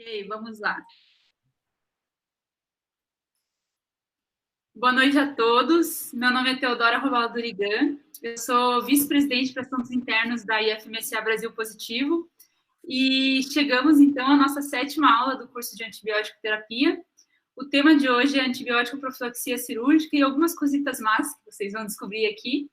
Ok, vamos lá. Boa noite a todos. Meu nome é Teodora Rovaldo Durigan. Eu sou vice-presidente para assuntos internos da IFMSA Brasil Positivo. E chegamos, então, à nossa 7ª aula do curso de antibiótico terapia. O tema de hoje é antibiótico profilaxia cirúrgica e algumas cositas más que vocês vão descobrir aqui.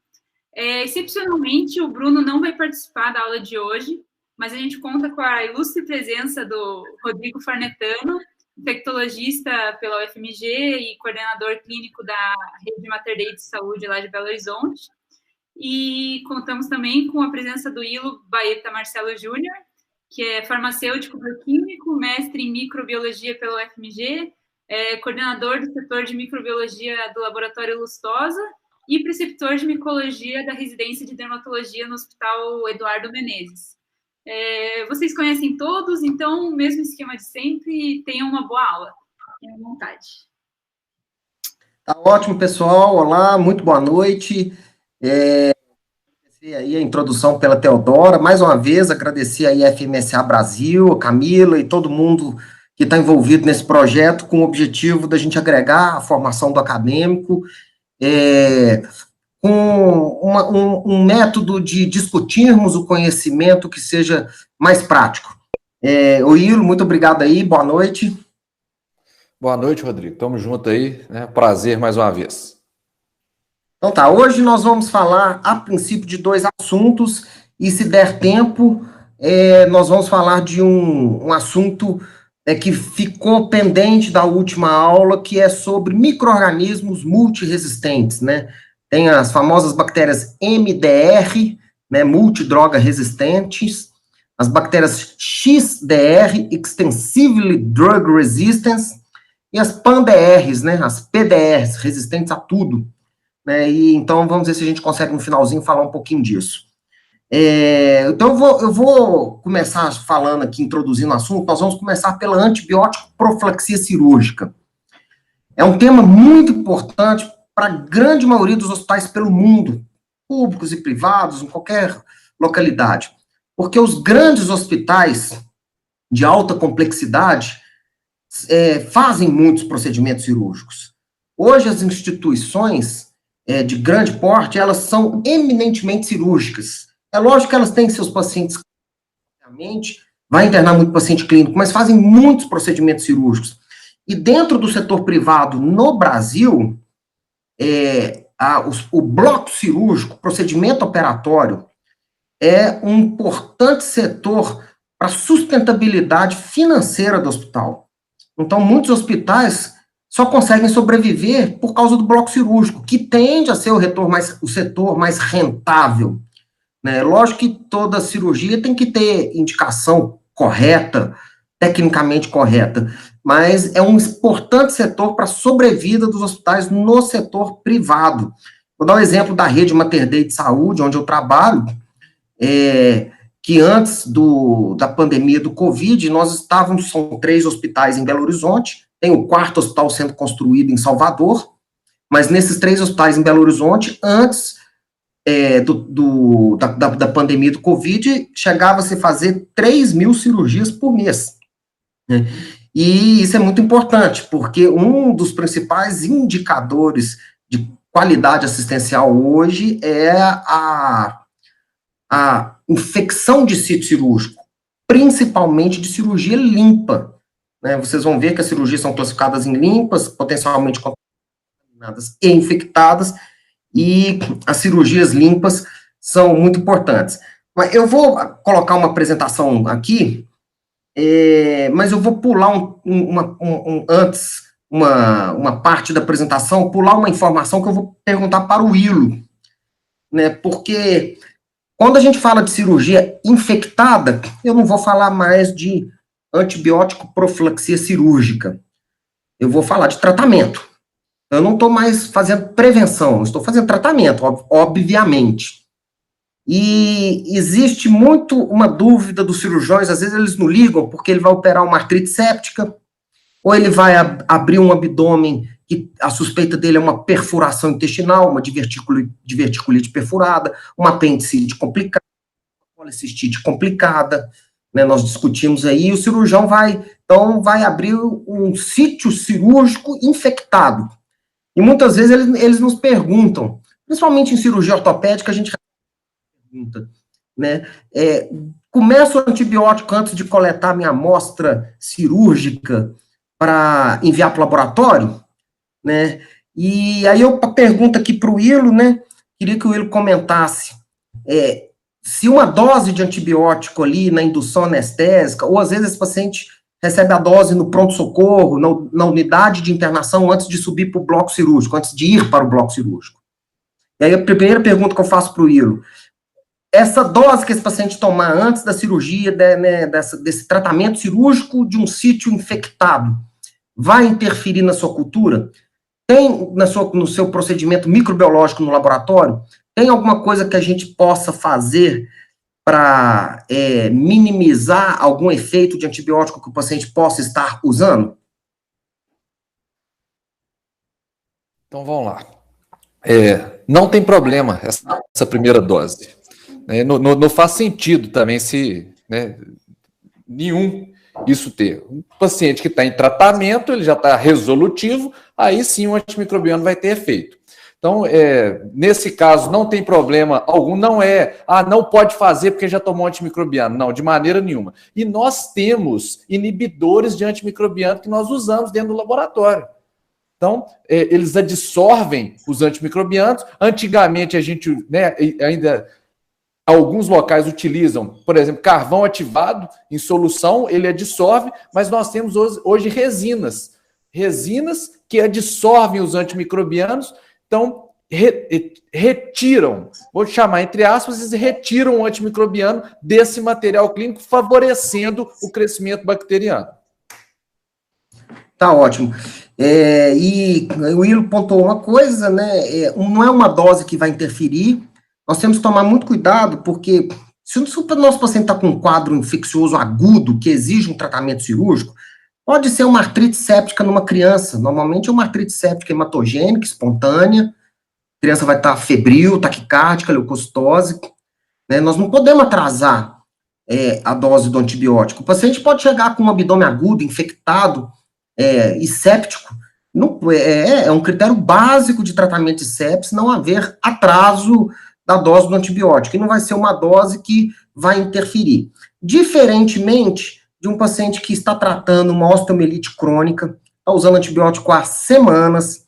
Excepcionalmente, o Bruno não vai participar da aula de hoje, mas a gente conta com a ilustre presença do Rodrigo Farnetano, infectologista pela UFMG e coordenador clínico da Rede Mater Dei de Saúde lá de Belo Horizonte. E contamos também com a presença do Ilo Baeta Marcelo Júnior, que é farmacêutico bioquímico, mestre em microbiologia pela UFMG, coordenador do setor de microbiologia do Laboratório Lustosa e preceptor de micologia da residência de dermatologia no Hospital Eduardo Menezes. Vocês conhecem todos, então, o mesmo esquema de sempre, tenham uma boa aula. Tenham vontade. Tá ótimo, pessoal. Olá, muito boa noite. Agradecer aí a introdução pela Teodora. Mais uma vez, agradecer a IFMSA Brasil, a Camila e todo mundo que está envolvido nesse projeto com o objetivo da gente agregar a formação do acadêmico com um método de discutirmos o conhecimento que seja mais prático. Ilo, muito obrigado aí, boa noite. Boa noite, Rodrigo. Tamo junto aí, né? Prazer mais uma vez. Então tá, hoje nós vamos falar, a princípio, de 2 assuntos, e se der tempo, nós vamos falar de um assunto que ficou pendente da última aula, que é sobre micro-organismos multiresistentes, né? Tem as famosas bactérias MDR, né, multidroga resistentes, as bactérias XDR, Extensively Drug Resistance, e as PAN-DRs, né, as PDRs, resistentes a tudo. Né, e então vamos ver se a gente consegue no finalzinho falar um pouquinho disso. Então eu vou começar falando aqui, introduzindo o assunto. Nós vamos começar pela antibiótico profilaxia cirúrgica. É um tema muito importante para a grande maioria dos hospitais pelo mundo, públicos e privados, em qualquer localidade. Porque os grandes hospitais de alta complexidade fazem muitos procedimentos cirúrgicos. Hoje, as instituições de grande porte, elas são eminentemente cirúrgicas. É lógico que elas têm seus pacientes, vai internar muito paciente clínico, mas fazem muitos procedimentos cirúrgicos. E dentro do setor privado, no Brasil, o bloco cirúrgico, procedimento operatório, é um importante setor para a sustentabilidade financeira do hospital. Então, muitos hospitais só conseguem sobreviver por causa do bloco cirúrgico, que tende a ser o setor mais rentável. Né? Lógico que toda cirurgia tem que ter indicação correta, tecnicamente correta, mas é um importante setor para a sobrevida dos hospitais no setor privado. Vou dar um exemplo da Rede Mater Dei de Saúde, onde eu trabalho, que antes da pandemia do Covid, são 3 hospitais em Belo Horizonte, tem o 4º hospital sendo construído em Salvador, mas nesses 3 hospitais em Belo Horizonte, antes da pandemia do Covid, chegava-se a fazer 3.000 cirurgias por mês. Né? E isso é muito importante, porque um dos principais indicadores de qualidade assistencial hoje é a infecção de sítio cirúrgico, principalmente de cirurgia limpa. Né? Vocês vão ver que as cirurgias são classificadas em limpas, potencialmente contaminadas e infectadas, e as cirurgias limpas são muito importantes. Mas eu vou colocar uma apresentação aqui, mas eu vou pular antes uma parte da apresentação, pular uma informação que eu vou perguntar para o Ilo, né, porque quando a gente fala de cirurgia infectada, eu não vou falar mais de antibiótico profilaxia cirúrgica, eu vou falar de tratamento. Eu não estou mais fazendo prevenção, estou fazendo tratamento, obviamente. E existe muito uma dúvida dos cirurgiões, às vezes eles não ligam, porque ele vai operar uma artrite séptica, ou ele vai abrir um abdômen, que a suspeita dele é uma perfuração intestinal, uma diverticulite perfurada, uma apendicite complicada, uma policistite complicada, né, nós discutimos aí, o cirurgião vai abrir um sítio cirúrgico infectado. E muitas vezes eles nos perguntam, principalmente em cirurgia ortopédica, a gente pergunta, né, começa o antibiótico antes de coletar minha amostra cirúrgica para enviar para o laboratório, né? E aí eu pergunto aqui para o Willo, né? Queria que o Willo comentasse se uma dose de antibiótico ali na indução anestésica, ou às vezes esse paciente recebe a dose no pronto-socorro, na unidade de internação, antes de subir para o bloco cirúrgico, antes de ir para o bloco cirúrgico. E aí a primeira pergunta que eu faço para o Willo, essa dose que esse paciente tomar antes da cirurgia, desse tratamento cirúrgico de um sítio infectado, vai interferir na sua cultura? Tem no seu procedimento microbiológico no laboratório, tem alguma coisa que a gente possa fazer para minimizar algum efeito de antibiótico que o paciente possa estar usando? Então vamos lá. Não tem problema essa primeira dose. Não faz sentido também se nenhum isso ter. Um paciente que está em tratamento, ele já está resolutivo, aí sim o antimicrobiano vai ter efeito. Então, nesse caso, não tem problema algum, não não pode fazer porque já tomou antimicrobiano. Não, de maneira nenhuma. E nós temos inibidores de antimicrobiano que nós usamos dentro do laboratório. Então, eles adsorvem os antimicrobianos. Antigamente, a gente ainda... Alguns locais utilizam, por exemplo, carvão ativado em solução, ele adsorve, mas nós temos hoje resinas que adsorvem os antimicrobianos, então retiram, vou chamar entre aspas, retiram o antimicrobiano desse material clínico, favorecendo o crescimento bacteriano. Tá ótimo. E o Willo pontuou uma coisa, né? Não é uma dose que vai interferir. Nós temos que tomar muito cuidado, porque se o nosso paciente está com um quadro infeccioso agudo, que exige um tratamento cirúrgico, pode ser uma artrite séptica numa criança. Normalmente é uma artrite séptica hematogênica, espontânea. A criança vai estar febril, taquicárdica, leucocitose. Né? Nós não podemos atrasar a dose do antibiótico. O paciente pode chegar com um abdômen agudo, infectado e séptico. Não, é um critério básico de tratamento de sepsis não haver atraso da dose do antibiótico, e não vai ser uma dose que vai interferir. Diferentemente de um paciente que está tratando uma osteomielite crônica, está usando antibiótico há semanas,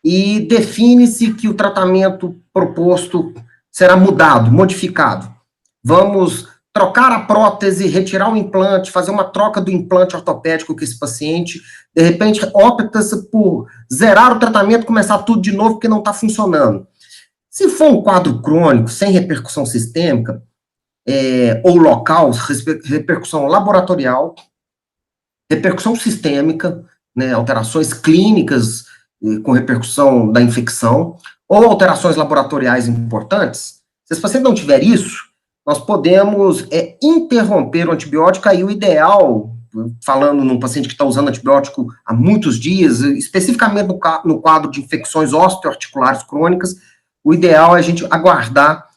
e define-se que o tratamento proposto será mudado, modificado. Vamos trocar a prótese, retirar o implante, fazer uma troca do implante ortopédico com esse paciente, de repente opta-se por zerar o tratamento, começar tudo de novo, porque não está funcionando. Se for um quadro crônico, sem repercussão sistêmica, ou local, repercussão laboratorial, repercussão sistêmica, né, alterações clínicas com repercussão da infecção, ou alterações laboratoriais importantes, se esse paciente não tiver isso, nós podemos interromper o antibiótico, aí o ideal, falando num paciente que está usando antibiótico há muitos dias, especificamente no quadro de infecções osteoarticulares crônicas, o ideal é a gente aguardar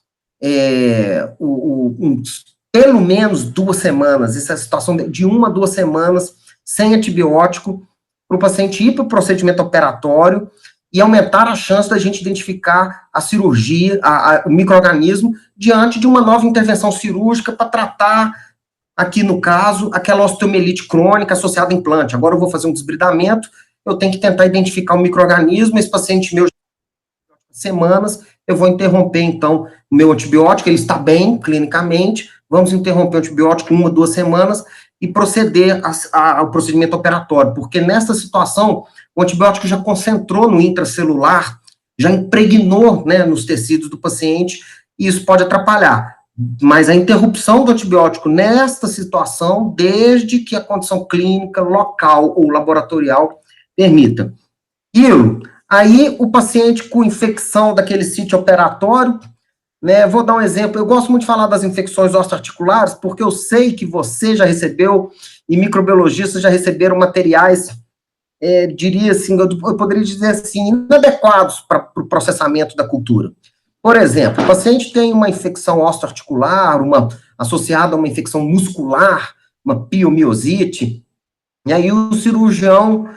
pelo menos 2 semanas, essa situação de 1 a 2 semanas sem antibiótico, para o paciente ir para o procedimento operatório e aumentar a chance da gente identificar a cirurgia, o micro-organismo, diante de uma nova intervenção cirúrgica para tratar, aqui no caso, aquela osteomielite crônica associada a implante. Agora eu vou fazer um desbridamento, eu tenho que tentar identificar o micro-organismo, esse paciente meu semanas, eu vou interromper, então, o meu antibiótico, ele está bem, clinicamente, vamos interromper o antibiótico 1 a 2 semanas e proceder ao procedimento operatório, porque nessa situação, o antibiótico já concentrou no intracelular, já impregnou, né, nos tecidos do paciente, e isso pode atrapalhar. Mas a interrupção do antibiótico nesta situação, desde que a condição clínica, local ou laboratorial permita. Aí o paciente com infecção daquele sítio operatório, né, vou dar um exemplo, eu gosto muito de falar das infecções osteoarticulares, porque eu sei que você já recebeu, e microbiologistas já receberam materiais, diria assim, eu poderia dizer assim, inadequados para o processamento da cultura. Por exemplo, o paciente tem uma infecção osteoarticular, associada a uma infecção muscular, uma piomiosite, e aí o cirurgião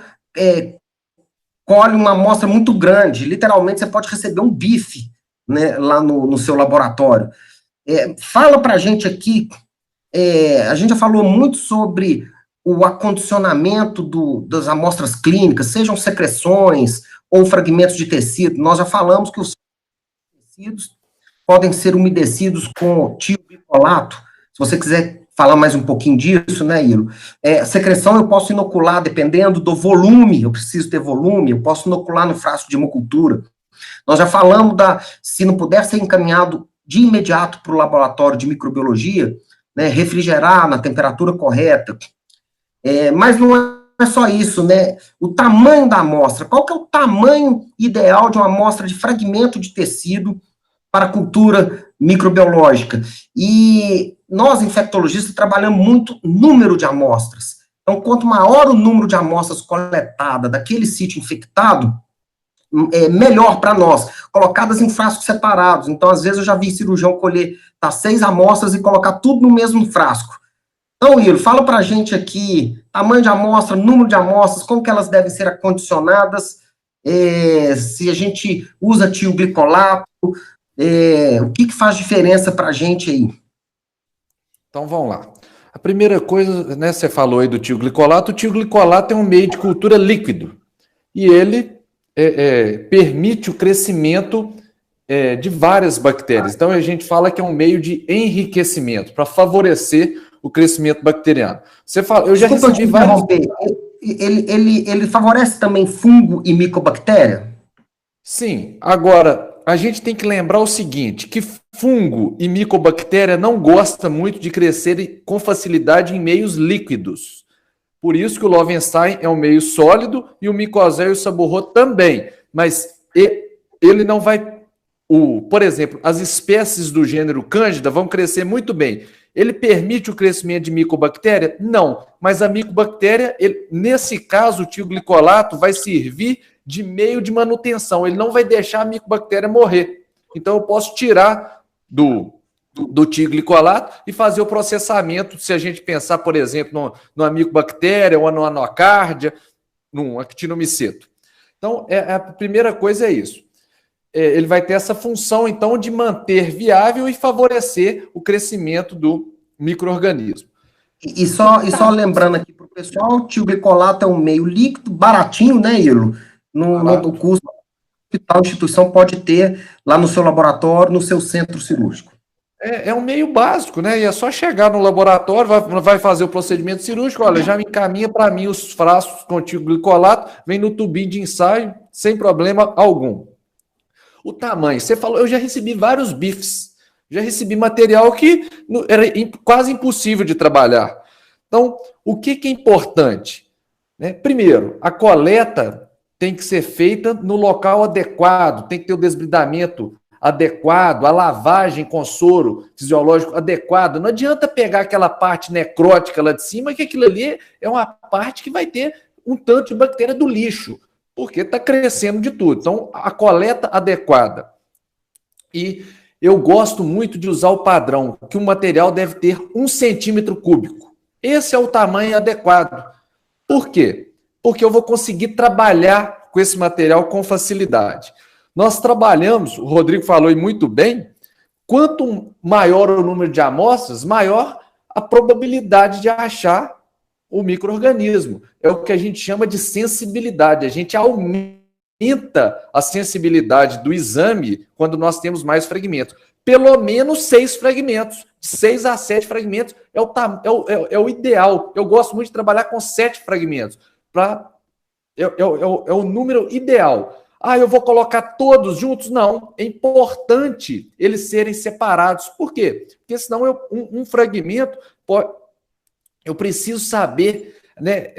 colhe uma amostra muito grande, literalmente você pode receber um bife, né, lá no seu laboratório. Fala para a gente aqui, a gente já falou muito sobre o acondicionamento das amostras clínicas, sejam secreções ou fragmentos de tecido. Nós já falamos que os tecidos podem ser umedecidos com tioglicolato. Se você quiser falar mais um pouquinho disso, né, Ilo? Secreção eu posso inocular, dependendo do volume, eu preciso ter volume, eu posso inocular no frasco de hemocultura. Nós já falamos se não puder ser encaminhado de imediato para o laboratório de microbiologia, né, refrigerar na temperatura correta. Mas não é só isso, né? O tamanho da amostra. Qual que é o tamanho ideal de uma amostra de fragmento de tecido para cultura microbiológica? E nós, infectologistas, trabalhamos muito número de amostras. Então, quanto maior o número de amostras coletadas daquele sítio infectado, melhor para nós, colocadas em frascos separados. Então, às vezes, eu já vi cirurgião colher 6 amostras e colocar tudo no mesmo frasco. Então, Ilo, fala para a gente aqui, tamanho de amostra, número de amostras, como que elas devem ser acondicionadas, se a gente usa tioglicolato, o que faz diferença para a gente aí? Então, vamos lá. A primeira coisa, né, você falou aí do tioglicolato. O tioglicolato é um meio de cultura líquido e ele permite o crescimento de várias bactérias. Então, a gente fala que é um meio de enriquecimento para favorecer o crescimento bacteriano. Você fala, eu já recebi vários... Ele favorece também fungo e micobactéria? Sim. Agora, a gente tem que lembrar o seguinte, que fungo e micobactéria não gostam muito de crescer com facilidade em meios líquidos. Por isso que o Loewenstein é um meio sólido e o Mycosel e o Saburro também. Mas ele não vai... Por exemplo, as espécies do gênero Cândida vão crescer muito bem. Ele permite o crescimento de micobactéria? Não. Mas a micobactéria, nesse caso, o tioglicolato vai servir de meio de manutenção. Ele não vai deixar a micobactéria morrer. Então, eu posso tirar do tioglicolato e fazer o processamento, se a gente pensar, por exemplo, numa micobactéria, ou numa anocárdia, num actinomiceto. Então, a primeira coisa é isso. Ele vai ter essa função, então, de manter viável e favorecer o crescimento do micro-organismo. E só lembrando aqui para o pessoal, o tioglicolato é um meio líquido, baratinho, né, Ilo? No custo que tal instituição pode ter lá no seu laboratório, no seu centro cirúrgico. É um meio básico, né? E é só chegar no laboratório, vai fazer o procedimento cirúrgico, olha, já me encaminha para mim os frascos com tioglicolato, vem no tubinho de ensaio, sem problema algum. O tamanho, você falou, eu já recebi vários bifes, já recebi material que era quase impossível de trabalhar. Então, o que é importante? Né? Primeiro, a coleta tem que ser feita no local adequado, tem que ter o desbridamento adequado, a lavagem com soro fisiológico adequado. Não adianta pegar aquela parte necrótica lá de cima, que aquilo ali é uma parte que vai ter um tanto de bactéria do lixo, porque está crescendo de tudo. Então, a coleta adequada. E eu gosto muito de usar o padrão, que o material deve ter 1 centímetro cúbico. Esse é o tamanho adequado. Por quê? Porque eu vou conseguir trabalhar com esse material com facilidade. Nós trabalhamos, o Rodrigo falou e muito bem, quanto maior o número de amostras, maior a probabilidade de achar o micro-organismo. É o que a gente chama de sensibilidade. A gente aumenta a sensibilidade do exame quando nós temos mais fragmentos. Pelo menos 6 fragmentos. De 6 a 7 fragmentos é o ideal. Eu gosto muito de trabalhar com 7 fragmentos. É o número ideal. Eu vou colocar todos juntos? Não. É importante eles serem separados. Por quê? Porque senão um fragmento pode... Eu preciso saber, né?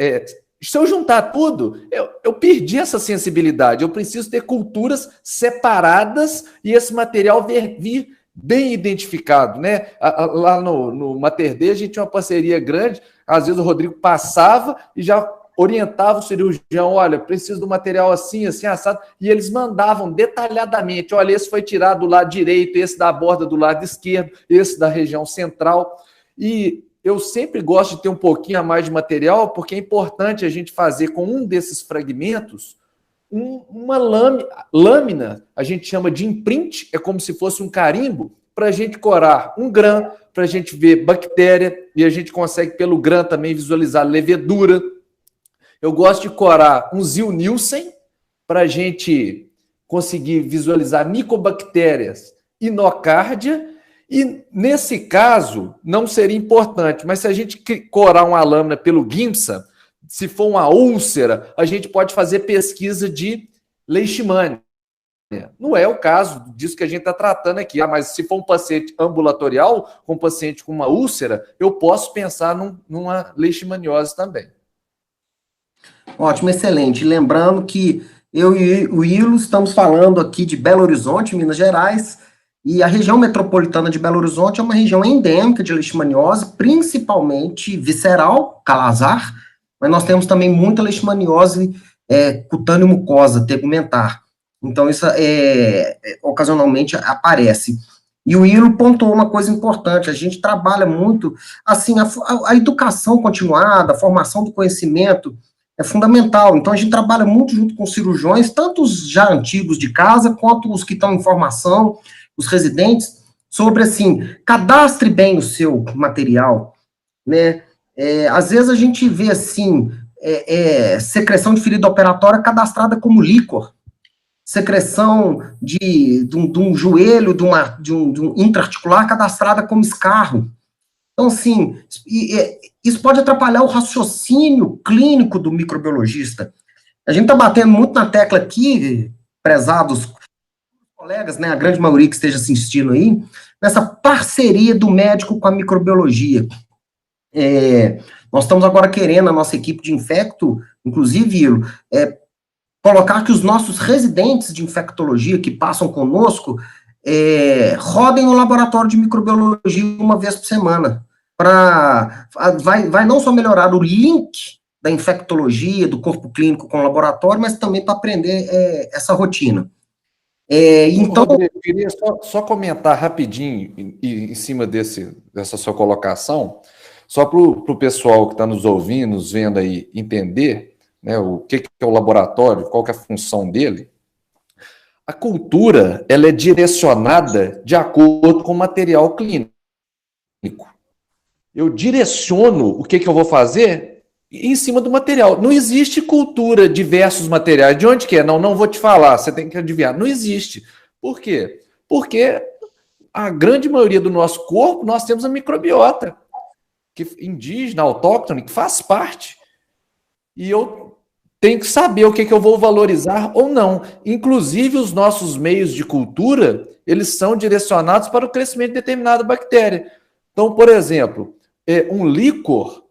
Se eu juntar tudo, eu perdi essa sensibilidade. Eu preciso ter culturas separadas e esse material vir bem identificado, né? Lá no Mater D, a gente tinha uma parceria grande. Às vezes o Rodrigo passava e já orientava o cirurgião, olha, preciso do material assim, assim, assado, e eles mandavam detalhadamente, olha, esse foi tirado do lado direito, esse da borda do lado esquerdo, esse da região central, e eu sempre gosto de ter um pouquinho a mais de material, porque é importante a gente fazer com um desses fragmentos uma lâmina, a gente chama de imprint, é como se fosse um carimbo, para a gente corar um gram, para a gente ver bactéria, e a gente consegue pelo gram também visualizar levedura. Eu gosto de corar um Zil-Nielsen, para a gente conseguir visualizar micobactérias e nocárdia, e nesse caso não seria importante, mas se a gente corar uma lâmina pelo Giemsa, se for uma úlcera, a gente pode fazer pesquisa de leishmania. Não é o caso disso que a gente está tratando aqui, mas se for um paciente ambulatorial, um paciente com uma úlcera, eu posso pensar numa leishmaniose também. Ótimo, excelente. Lembrando que eu e o Ilo estamos falando aqui de Belo Horizonte, Minas Gerais, e a região metropolitana de Belo Horizonte é uma região endêmica de leishmaniose, principalmente visceral, calazar, mas nós temos também muita leishmaniose cutâneo-mucosa, tegumentar. Então, isso ocasionalmente aparece. E o Ilo pontuou uma coisa importante, a gente trabalha muito, assim, a educação continuada, a formação do conhecimento é fundamental. Então, a gente trabalha muito junto com cirurgiões, tanto os já antigos de casa, quanto os que estão em formação, os residentes, sobre, assim, cadastre bem o seu material, né? Às vezes a gente vê, assim, secreção de ferida operatória cadastrada como líquor, secreção de um joelho, de um intraarticular cadastrada como escarro. Então, assim, isso pode atrapalhar o raciocínio clínico do microbiologista. A gente está batendo muito na tecla aqui, prezados colegas, né, a grande maioria que esteja assistindo aí, nessa parceria do médico com a microbiologia. Nós estamos agora querendo, a nossa equipe de infecto, inclusive, Ilo, colocar que os nossos residentes de infectologia que passam conosco rodem o laboratório de microbiologia uma vez por semana. Vai não só melhorar o link da infectologia, do corpo clínico com o laboratório, mas também para aprender essa rotina. Então, Rodrigo, eu queria só comentar rapidinho em cima dessa sua colocação, só para o pessoal que está nos ouvindo, nos vendo aí, entender, né, o que é o laboratório, qual que é a função dele. A cultura, ela é direcionada de acordo com o material clínico. Eu direciono o que eu vou fazer em cima do material. Não existe cultura de diversos materiais. De onde que é? Não vou te falar, você tem que adivinhar. Não existe. Por quê? Porque a grande maioria do nosso corpo, nós temos a microbiota, que indígena, autóctone, que faz parte. E eu tenho que saber o que eu vou valorizar ou não. Inclusive, os nossos meios de cultura, eles são direcionados para o crescimento de determinada bactéria. Então, por exemplo, um líquor,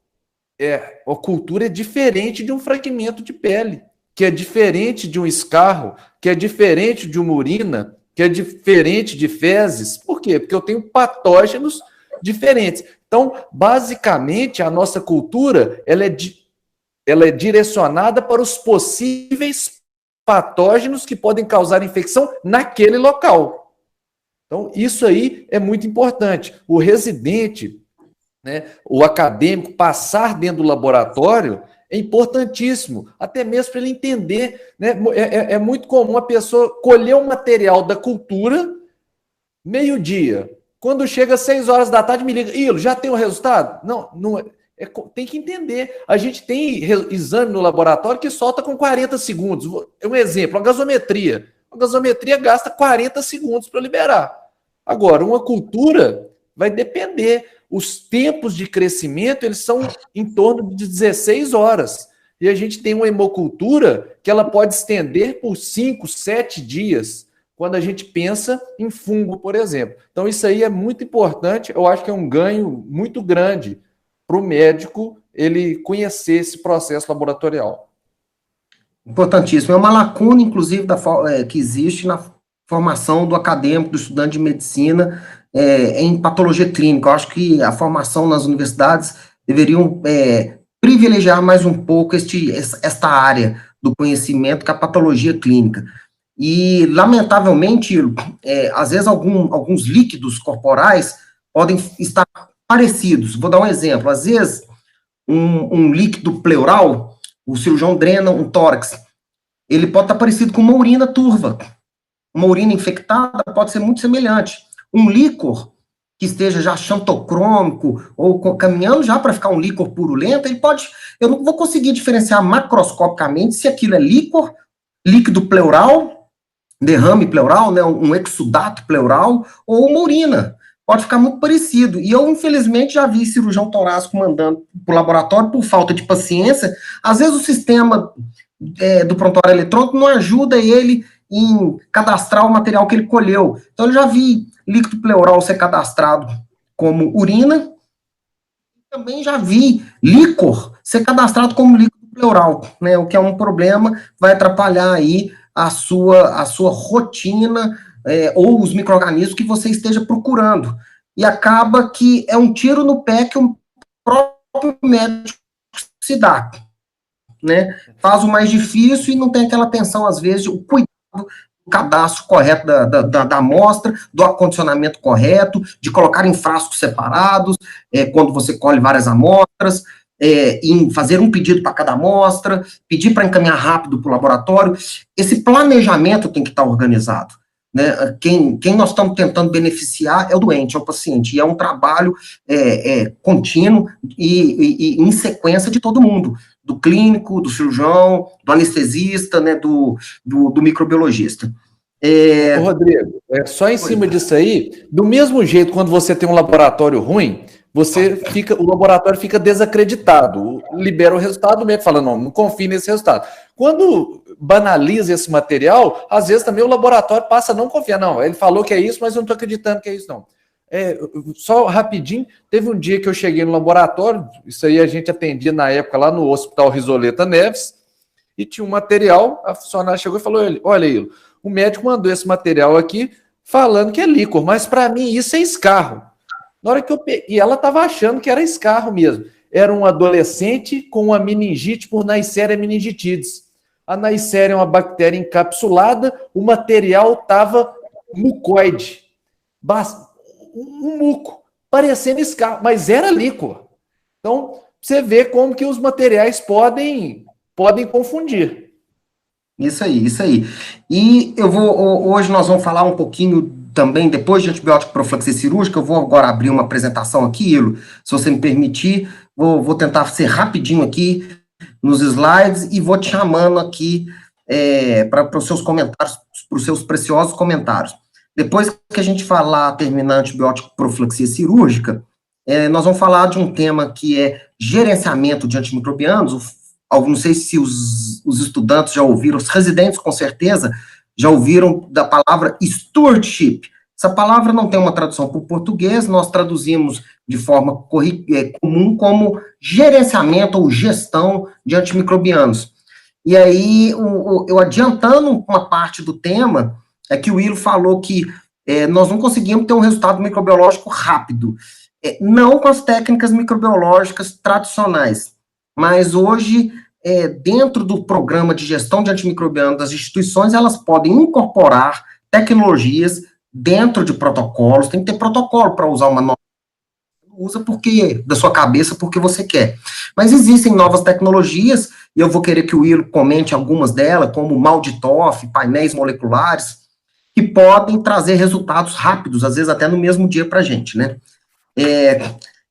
a cultura é diferente de um fragmento de pele, que é diferente de um escarro, que é diferente de uma urina, que é diferente de fezes. Por quê? Porque eu tenho patógenos diferentes. Então, basicamente, a nossa cultura ela é direcionada para os possíveis patógenos que podem causar infecção naquele local. Então, isso aí é muito importante. O residente, né, o acadêmico, passar dentro do laboratório é importantíssimo, até mesmo para ele entender. Né, é muito comum a pessoa colher o material da cultura meio-dia. Quando chega às 6 horas da tarde, me liga, Ilo, já tem o resultado? Não tem que entender. A gente tem exame no laboratório que solta com 40 segundos. Um exemplo, a gasometria. A gasometria gasta 40 segundos para liberar. Agora, uma cultura vai depender. Os tempos de crescimento, eles são em torno de 16 horas. E a gente tem uma hemocultura que ela pode estender por 5, 7 dias, quando a gente pensa em fungo, por exemplo. Então, isso aí é muito importante. Eu acho que é um ganho muito grande para o médico ele conhecer esse processo laboratorial. Importantíssimo. É uma lacuna, inclusive, que existe na formação do acadêmico, do estudante de medicina em patologia clínica. Eu acho que a formação nas universidades deveriam privilegiar mais um pouco esta área do conhecimento, que é a patologia clínica. E, lamentavelmente, às vezes alguns líquidos corporais podem estar parecidos. Vou dar um exemplo. Às vezes, um líquido pleural, o cirurgião drena um tórax, ele pode estar parecido com uma urina turva. Uma urina infectada pode ser muito semelhante. Um líquor que esteja já xantocrômico ou caminhando já para ficar um líquor purulento, eu não vou conseguir diferenciar macroscopicamente se aquilo é líquor, líquido pleural, derrame pleural, né, um exudato pleural, ou uma urina. Pode ficar muito parecido. E eu, infelizmente, já vi cirurgião torácico mandando para o laboratório por falta de paciência. Às vezes o sistema do prontuário eletrônico não ajuda ele em cadastrar o material que ele colheu. Então, eu já vi líquido pleural ser cadastrado como urina. Também já vi líquor ser cadastrado como líquido pleural, né? O que é um problema, vai atrapalhar aí a sua rotina ou os micro-organismos que você esteja procurando. E acaba que é um tiro no pé que o próprio médico se dá, né? Faz o mais difícil e não tem aquela atenção, às vezes, o cuidado do cadastro correto da amostra, do acondicionamento correto, de colocar em frascos separados, quando você colhe várias amostras, em fazer um pedido para cada amostra, pedir para encaminhar rápido para o laboratório. Esse planejamento tem que estar organizado, né? Quem nós estamos tentando beneficiar é o doente, é o paciente, e é um trabalho contínuo e em sequência de todo mundo, do clínico, do cirurgião, do anestesista, né, do microbiologista. Ô, Rodrigo, só em cima disso aí, do mesmo jeito, quando você tem um laboratório ruim, o laboratório fica desacreditado, libera o resultado, o médico fala, não confie nesse resultado. Quando banaliza esse material, às vezes também o laboratório passa a não confiar, não, ele falou que é isso, mas eu não estou acreditando que é isso, não. Só rapidinho, teve um dia que eu cheguei no laboratório, isso aí a gente atendia na época lá no Hospital Risoleta Neves, e tinha um material, a funcionária chegou e falou, olha aí, o médico mandou esse material aqui falando que é líquor, mas para mim isso é escarro. Na hora que eu peguei, e ela estava achando que era escarro mesmo. Era um adolescente com uma meningite por Neisseria meningitidis. A Neisseria é uma bactéria encapsulada, o material estava mucoide. Um muco, parecendo escarro, mas era líquor. Então, você vê como que os materiais podem confundir. Isso aí. E hoje nós vamos falar um pouquinho também, depois de antibiótico profilaxia cirúrgica, eu vou agora abrir uma apresentação aqui, Ilo, se você me permitir, vou tentar ser rapidinho aqui nos slides e vou te chamando aqui para os seus comentários, para os seus preciosos comentários. Depois que a gente terminar antibiótico profilaxia cirúrgica, nós vamos falar de um tema que é gerenciamento de antimicrobianos. Não sei se os estudantes já ouviram, os residentes com certeza já ouviram da palavra stewardship. Essa palavra não tem uma tradução para o português, nós traduzimos de forma comum como gerenciamento ou gestão de antimicrobianos. E aí, eu adiantando uma parte do tema, é que o Willo falou que nós não conseguimos ter um resultado microbiológico rápido, não com as técnicas microbiológicas tradicionais, mas hoje, dentro do programa de gestão de antimicrobianos das instituições, elas podem incorporar tecnologias dentro de protocolos, tem que ter protocolo para usar uma nova, usa da sua cabeça porque você quer. Mas existem novas tecnologias, e eu vou querer que o Willo comente algumas delas, como MALDI-TOF, painéis moleculares, que podem trazer resultados rápidos, às vezes até no mesmo dia para a gente, né?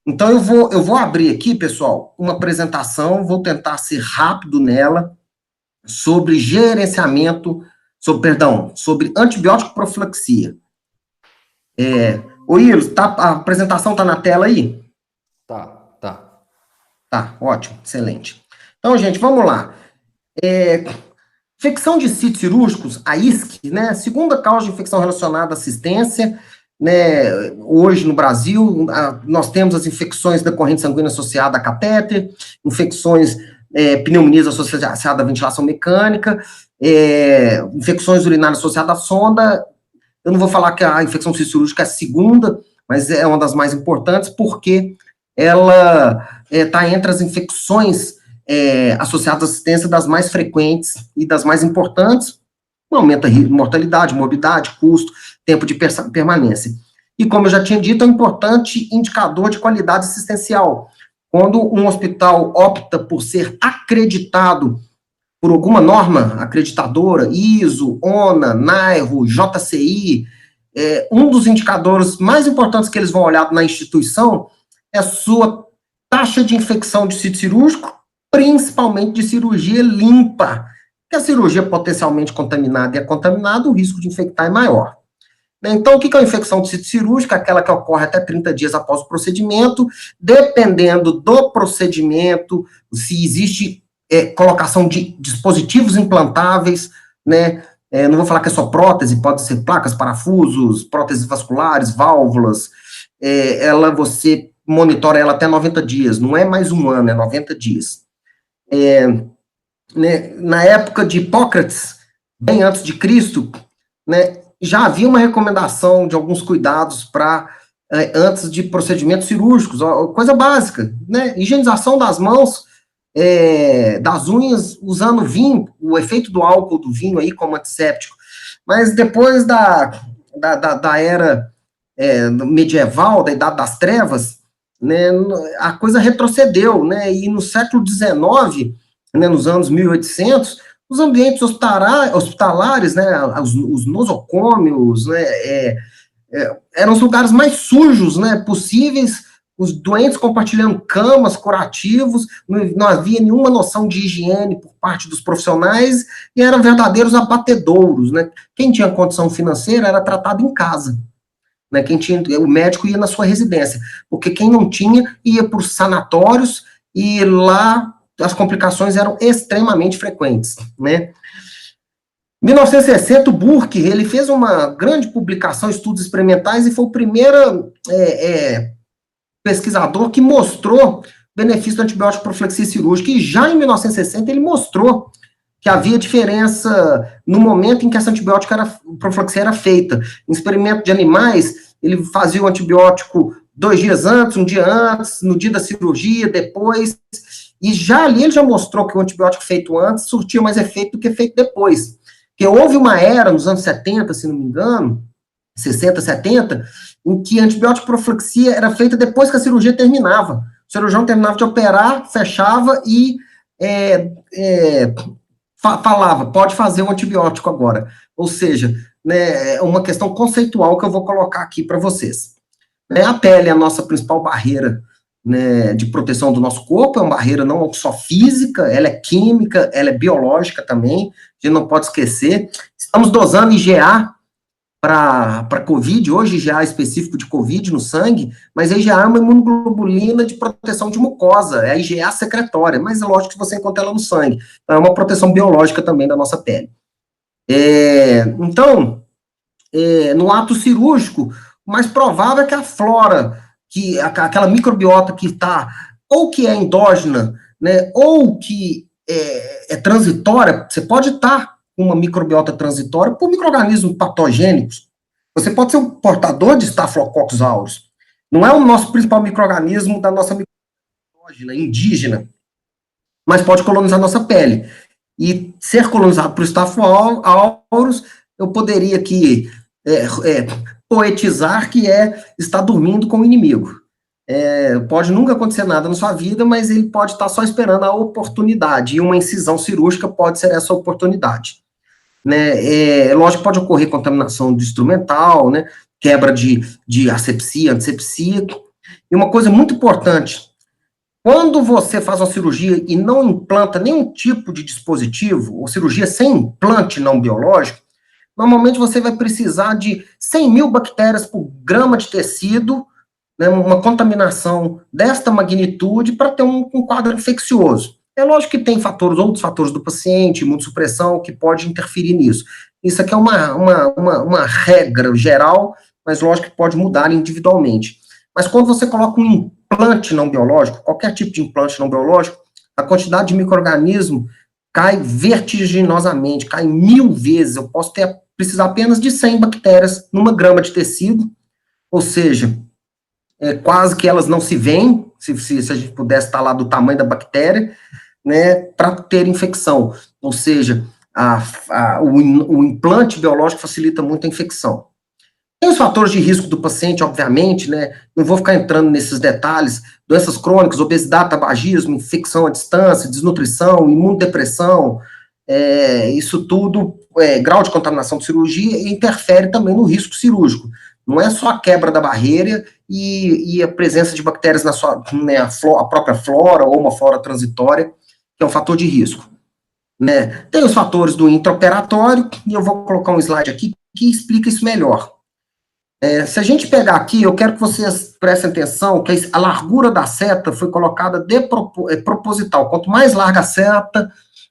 Então, eu vou abrir aqui, pessoal, uma apresentação, vou tentar ser rápido nela, sobre sobre antibiótico profilaxia. Ô, Wilson, a apresentação está na tela aí? Tá. Tá, ótimo, excelente. Então, gente, vamos lá. Infecção de sítios cirúrgicos, a ISC, né, segunda causa de infecção relacionada à assistência, né, hoje no Brasil, nós temos as infecções da corrente sanguínea associada a catéter, infecções, pneumonias associadas à ventilação mecânica, infecções urinárias associadas à sonda. Eu não vou falar que a infecção cirúrgica é a segunda, mas é uma das mais importantes, porque ela está entre as infecções associadas à assistência das mais frequentes e das mais importantes, aumenta a mortalidade, morbidade, custo, tempo de permanência. E, como eu já tinha dito, é um importante indicador de qualidade assistencial. Quando um hospital opta por ser acreditado por alguma norma acreditadora, ISO, ONA, NAIRO, JCI, um dos indicadores mais importantes que eles vão olhar na instituição é a sua taxa de infecção de sítio cirúrgico, principalmente de cirurgia limpa. Porque a cirurgia potencialmente contaminada é contaminada, o risco de infectar é maior. Então, o que é uma infecção de sítio cirúrgico? Aquela que ocorre até 30 dias após o procedimento, dependendo do procedimento, se existe colocação de dispositivos implantáveis, né? Não vou falar que é só prótese, pode ser placas, parafusos, próteses vasculares, válvulas. Você monitora ela até 90 dias, não é mais um ano, é 90 dias. Né, na época de Hipócrates, bem antes de Cristo, né, já havia uma recomendação de alguns cuidados para antes de procedimentos cirúrgicos, coisa básica, né, higienização das mãos, das unhas, usando vinho, o efeito do álcool do vinho aí como antisséptico. Mas depois da era medieval, da Idade das Trevas, né, a coisa retrocedeu, né, e no século XIX, né, nos anos 1800, os ambientes hospitalares, né, os nosocômios, né, eram os lugares mais sujos, né, possíveis, os doentes compartilhando camas, curativos, não havia nenhuma noção de higiene por parte dos profissionais, e eram verdadeiros abatedouros, né. Quem tinha condição financeira era tratado em casa, né, o médico ia na sua residência, porque quem não tinha ia para os sanatórios, e lá as complicações eram extremamente frequentes, né. Em 1960, o Burke, ele fez uma grande publicação, estudos experimentais, e foi o primeiro pesquisador que mostrou benefício do antibiótico profilaxia cirúrgica, e já em 1960 ele mostrou que havia diferença no momento em que essa profilaxia era feita. Em experimento de animais, ele fazia o antibiótico 2 dias antes, 1 dia antes, no dia da cirurgia, depois, e já ali ele já mostrou que o antibiótico feito antes surtia mais efeito do que feito depois. Porque houve uma era, nos anos 70, se não me engano, 60, 70, em que a antibiótico profilaxia era feita depois que a cirurgia terminava. O cirurgião terminava de operar, fechava e falava, pode fazer o antibiótico agora. Ou seja, né, é uma questão conceitual que eu vou colocar aqui para vocês. A pele é a nossa principal barreira, né, de proteção do nosso corpo, é uma barreira não só física, ela é química, ela é biológica também, a gente não pode esquecer. Estamos dosando IgA para COVID, hoje IgA específico de COVID no sangue, mas a IgA é uma imunoglobulina de proteção de mucosa, é a IgA secretória, mas é lógico que você encontra ela no sangue, então é uma proteção biológica também da nossa pele. Então, no ato cirúrgico, o mais provável é que a flora, aquela microbiota que está, ou que é endógena, né, ou que é transitória, você pode estar com uma microbiota transitória por micro-organismos patogênicos. Você pode ser um portador de Staphylococcus aureus. Não é o nosso principal micro-organismo da nossa microbiota indígena, mas pode colonizar nossa pele. E ser colonizado por Staphylococcus aureus, eu poderia aqui poetizar que estar dormindo com o inimigo. Pode nunca acontecer nada na sua vida, mas ele pode estar só esperando a oportunidade, e uma incisão cirúrgica pode ser essa oportunidade. Né? Lógico que pode ocorrer contaminação de instrumental, né? Quebra de asepsia, antisepsia. E uma coisa muito importante, quando você faz uma cirurgia e não implanta nenhum tipo de dispositivo, ou cirurgia sem implante não biológico, normalmente você vai precisar de 100 mil bactérias por grama de tecido, né, uma contaminação desta magnitude para ter um quadro infeccioso. É lógico que tem outros fatores do paciente, imunossupressão, que pode interferir nisso. Isso aqui é uma regra geral, mas lógico que pode mudar individualmente. Mas quando você coloca um implante não biológico, qualquer tipo de implante não biológico, a quantidade de micro-organismo cai vertiginosamente, cai 1000 vezes. Eu posso precisar apenas de 100 bactérias numa grama de tecido, ou seja, quase que elas não se veem, se a gente pudesse estar lá do tamanho da bactéria, né, para ter infecção. Ou seja, o implante biológico facilita muito a infecção. Tem os fatores de risco do paciente, obviamente, né? Não vou ficar entrando nesses detalhes. Doenças crônicas, obesidade, tabagismo, infecção à distância, desnutrição, imunodepressão, isso tudo, grau de contaminação de cirurgia, interfere também no risco cirúrgico. Não é só a quebra da barreira e a presença de bactérias na sua, né, a própria flora ou uma flora transitória, que é um fator de risco. Né? Tem os fatores do intraoperatório, e eu vou colocar um slide aqui que explica isso melhor. Se a gente pegar aqui, eu quero que vocês prestem atenção que a largura da seta foi colocada proposital. Quanto mais larga a seta,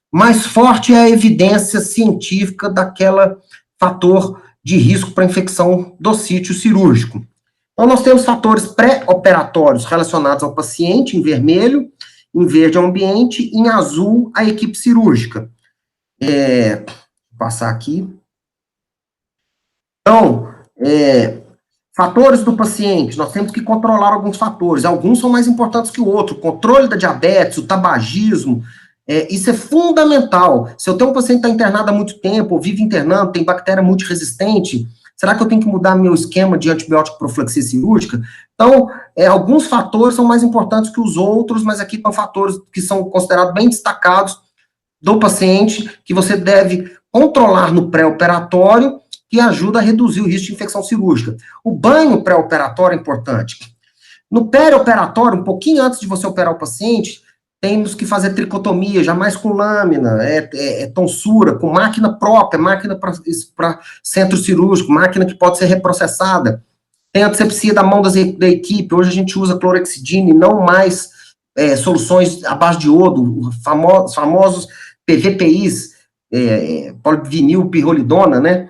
mais forte é a evidência científica daquele fator de risco para infecção do sítio cirúrgico. Então, nós temos fatores pré-operatórios relacionados ao paciente, em vermelho, em verde ao ambiente, em azul a equipe cirúrgica. Vou passar aqui. Então, fatores do paciente, nós temos que controlar alguns fatores, alguns são mais importantes que o outro, o controle da diabetes, o tabagismo, isso é fundamental. Se eu tenho um paciente que está internado há muito tempo, ou vive internando, tem bactéria multiresistente, será que eu tenho que mudar meu esquema de antibiótico profilaxia cirúrgica? Então, alguns fatores são mais importantes que os outros, mas aqui estão fatores que são considerados bem destacados do paciente, que você deve controlar no pré-operatório, que ajuda a reduzir o risco de infecção cirúrgica. O banho pré-operatório é importante. No pré-operatório, um pouquinho antes de você operar o paciente, temos que fazer tricotomia, jamais com lâmina, tonsura, com máquina própria, máquina para centro cirúrgico, máquina que pode ser reprocessada. Tem antisepsia da mão da equipe, hoje a gente usa clorexidina e não mais soluções à base de iodo, os famosos PVPIs, polivinil pirrolidona, né?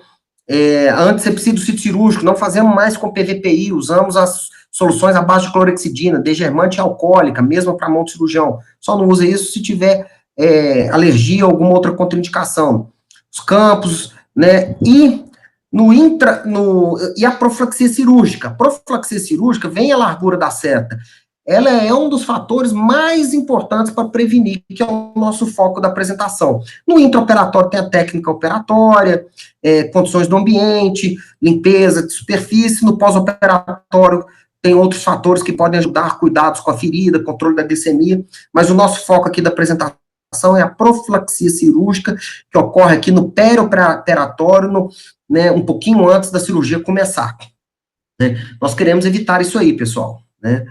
A antisepsia do sítio cirúrgico, não fazemos mais com PVPI, usamos as soluções à base de clorexidina, degermante alcoólica, mesmo para mão do cirurgião. Só não usa isso se tiver alergia ou alguma outra contraindicação. Os campos, né? E a profilaxia cirúrgica. A profilaxia cirúrgica vem a largura da seta. Ela é um dos fatores mais importantes para prevenir, que é o nosso foco da apresentação. No intraoperatório tem a técnica operatória, condições do ambiente, limpeza de superfície. No pós-operatório tem outros fatores que podem ajudar, cuidados com a ferida, controle da glicemia, mas o nosso foco aqui da apresentação é a profilaxia cirúrgica, que ocorre aqui no perioperatório, né, um pouquinho antes da cirurgia começar. Né? Nós queremos evitar isso aí, pessoal, né?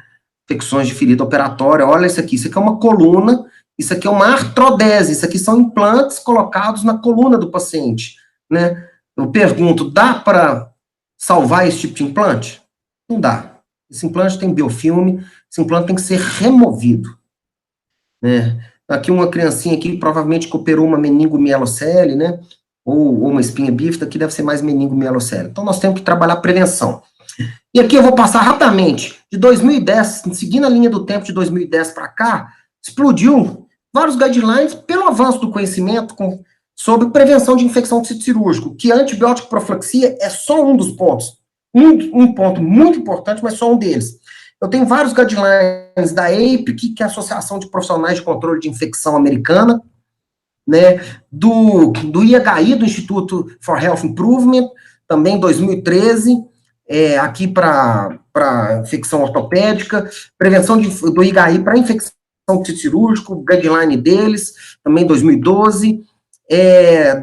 Infecções de ferida operatória, olha isso aqui é uma coluna, isso aqui é uma artrodese, isso aqui são implantes colocados na coluna do paciente, né? Eu pergunto, dá para salvar esse tipo de implante? Não dá. Esse implante tem biofilme, esse implante tem que ser removido, né? Aqui uma criancinha aqui, provavelmente que operou uma meningomielocele, né? Ou uma espinha bífida, que deve ser mais meningomielocele. Então nós temos que trabalhar prevenção. E aqui eu vou passar rapidamente, de 2010, seguindo a linha do tempo de 2010 para cá, explodiu vários guidelines pelo avanço do conhecimento sobre prevenção de infecção de sítio cirúrgico, que a antibiótico profilaxia é só um dos pontos. Um ponto muito importante, mas só um deles. Eu tenho vários guidelines da APIC, que é a Associação de Profissionais de Controle de Infecção Americana, né, do IHI, do Instituto for Health Improvement, também 2013, aqui para infecção ortopédica, prevenção do IHI para infecção de sítio cirúrgico, guideline deles, também 2012,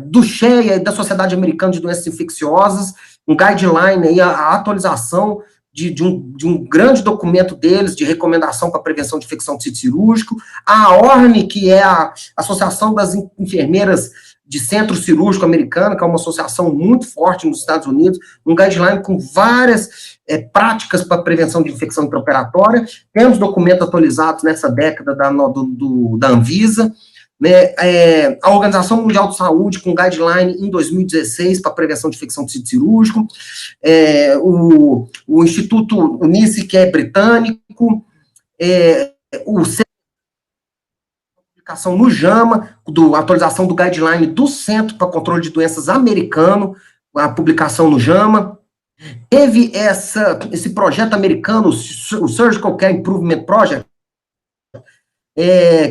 do SHEA e da Sociedade Americana de Doenças Infecciosas, um guideline aí, a atualização de um grande documento deles, de recomendação para prevenção de infecção de sítio cirúrgico, a ORN, que é a Associação das Enfermeiras de Centro Cirúrgico Americano, que é uma associação muito forte nos Estados Unidos, um guideline com várias práticas para prevenção de infecção intraoperatória. Temos documentos atualizados nessa década da Anvisa, né, a Organização Mundial de Saúde com guideline em 2016 para prevenção de infecção de sítio cirúrgico, o Instituto Unice, que é britânico, publicação no JAMA, atualização do guideline do Centro para Controle de Doenças americano, a publicação no JAMA. Teve esse projeto americano, o Surgical Care Improvement Project,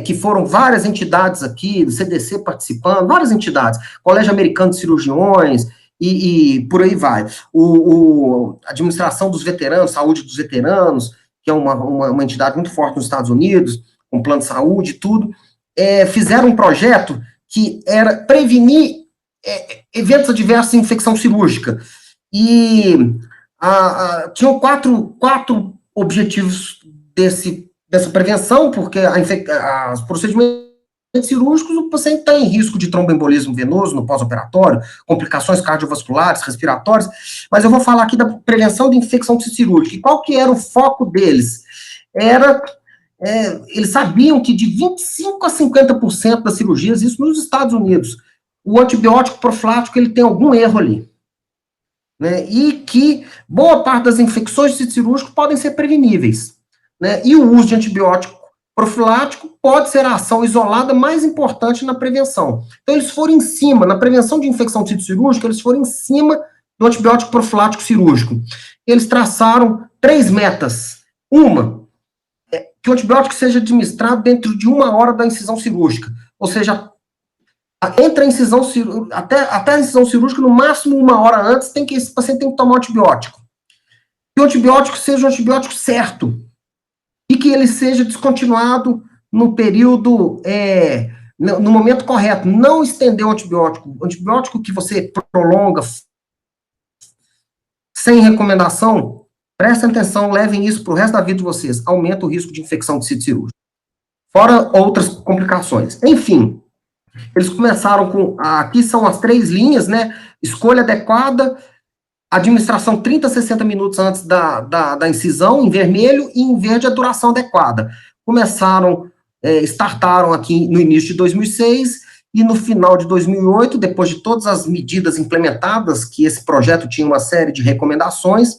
que foram várias entidades aqui, do CDC participando, várias entidades, Colégio Americano de Cirurgiões, e por aí vai. Administração dos Veteranos, Saúde dos Veteranos, que é uma entidade muito forte nos Estados Unidos, com plano de saúde e tudo, fizeram um projeto que era prevenir eventos adversos em infecção cirúrgica. E tinham quatro objetivos dessa prevenção, porque os procedimentos cirúrgicos, o paciente está em risco de tromboembolismo venoso no pós-operatório, complicações cardiovasculares, respiratórias, mas eu vou falar aqui da prevenção de infecção cirúrgica. E qual que era o foco deles? Eles sabiam que de 25% a 50% das cirurgias, isso nos Estados Unidos, o antibiótico profilático, ele tem algum erro ali. Né, e que boa parte das infecções de sítio cirúrgico podem ser preveníveis. Né, e o uso de antibiótico profilático pode ser a ação isolada mais importante na prevenção. Então, eles foram em cima, na prevenção de infecção de sítio cirúrgico, eles foram em cima do antibiótico profilático cirúrgico. Eles traçaram 3 metas. Uma, que o antibiótico seja administrado dentro de 1 hora da incisão cirúrgica. Ou seja, entre a incisão até a incisão cirúrgica, no máximo 1 hora antes, esse paciente tem que tomar o antibiótico. Que o antibiótico seja um antibiótico certo. E que ele seja descontinuado no período, no momento correto. Não estender o antibiótico. O antibiótico que você prolonga sem recomendação, prestem atenção, levem isso para o resto da vida de vocês. Aumenta o risco de infecção de sítio cirúrgico. Fora outras complicações. Enfim, eles começaram com, aqui são as 3 linhas, né? Escolha adequada, administração 30 a 60 minutos antes da incisão, em vermelho, e em verde a duração adequada. Startaram aqui no início de 2006, e no final de 2008, depois de todas as medidas implementadas, que esse projeto tinha uma série de recomendações,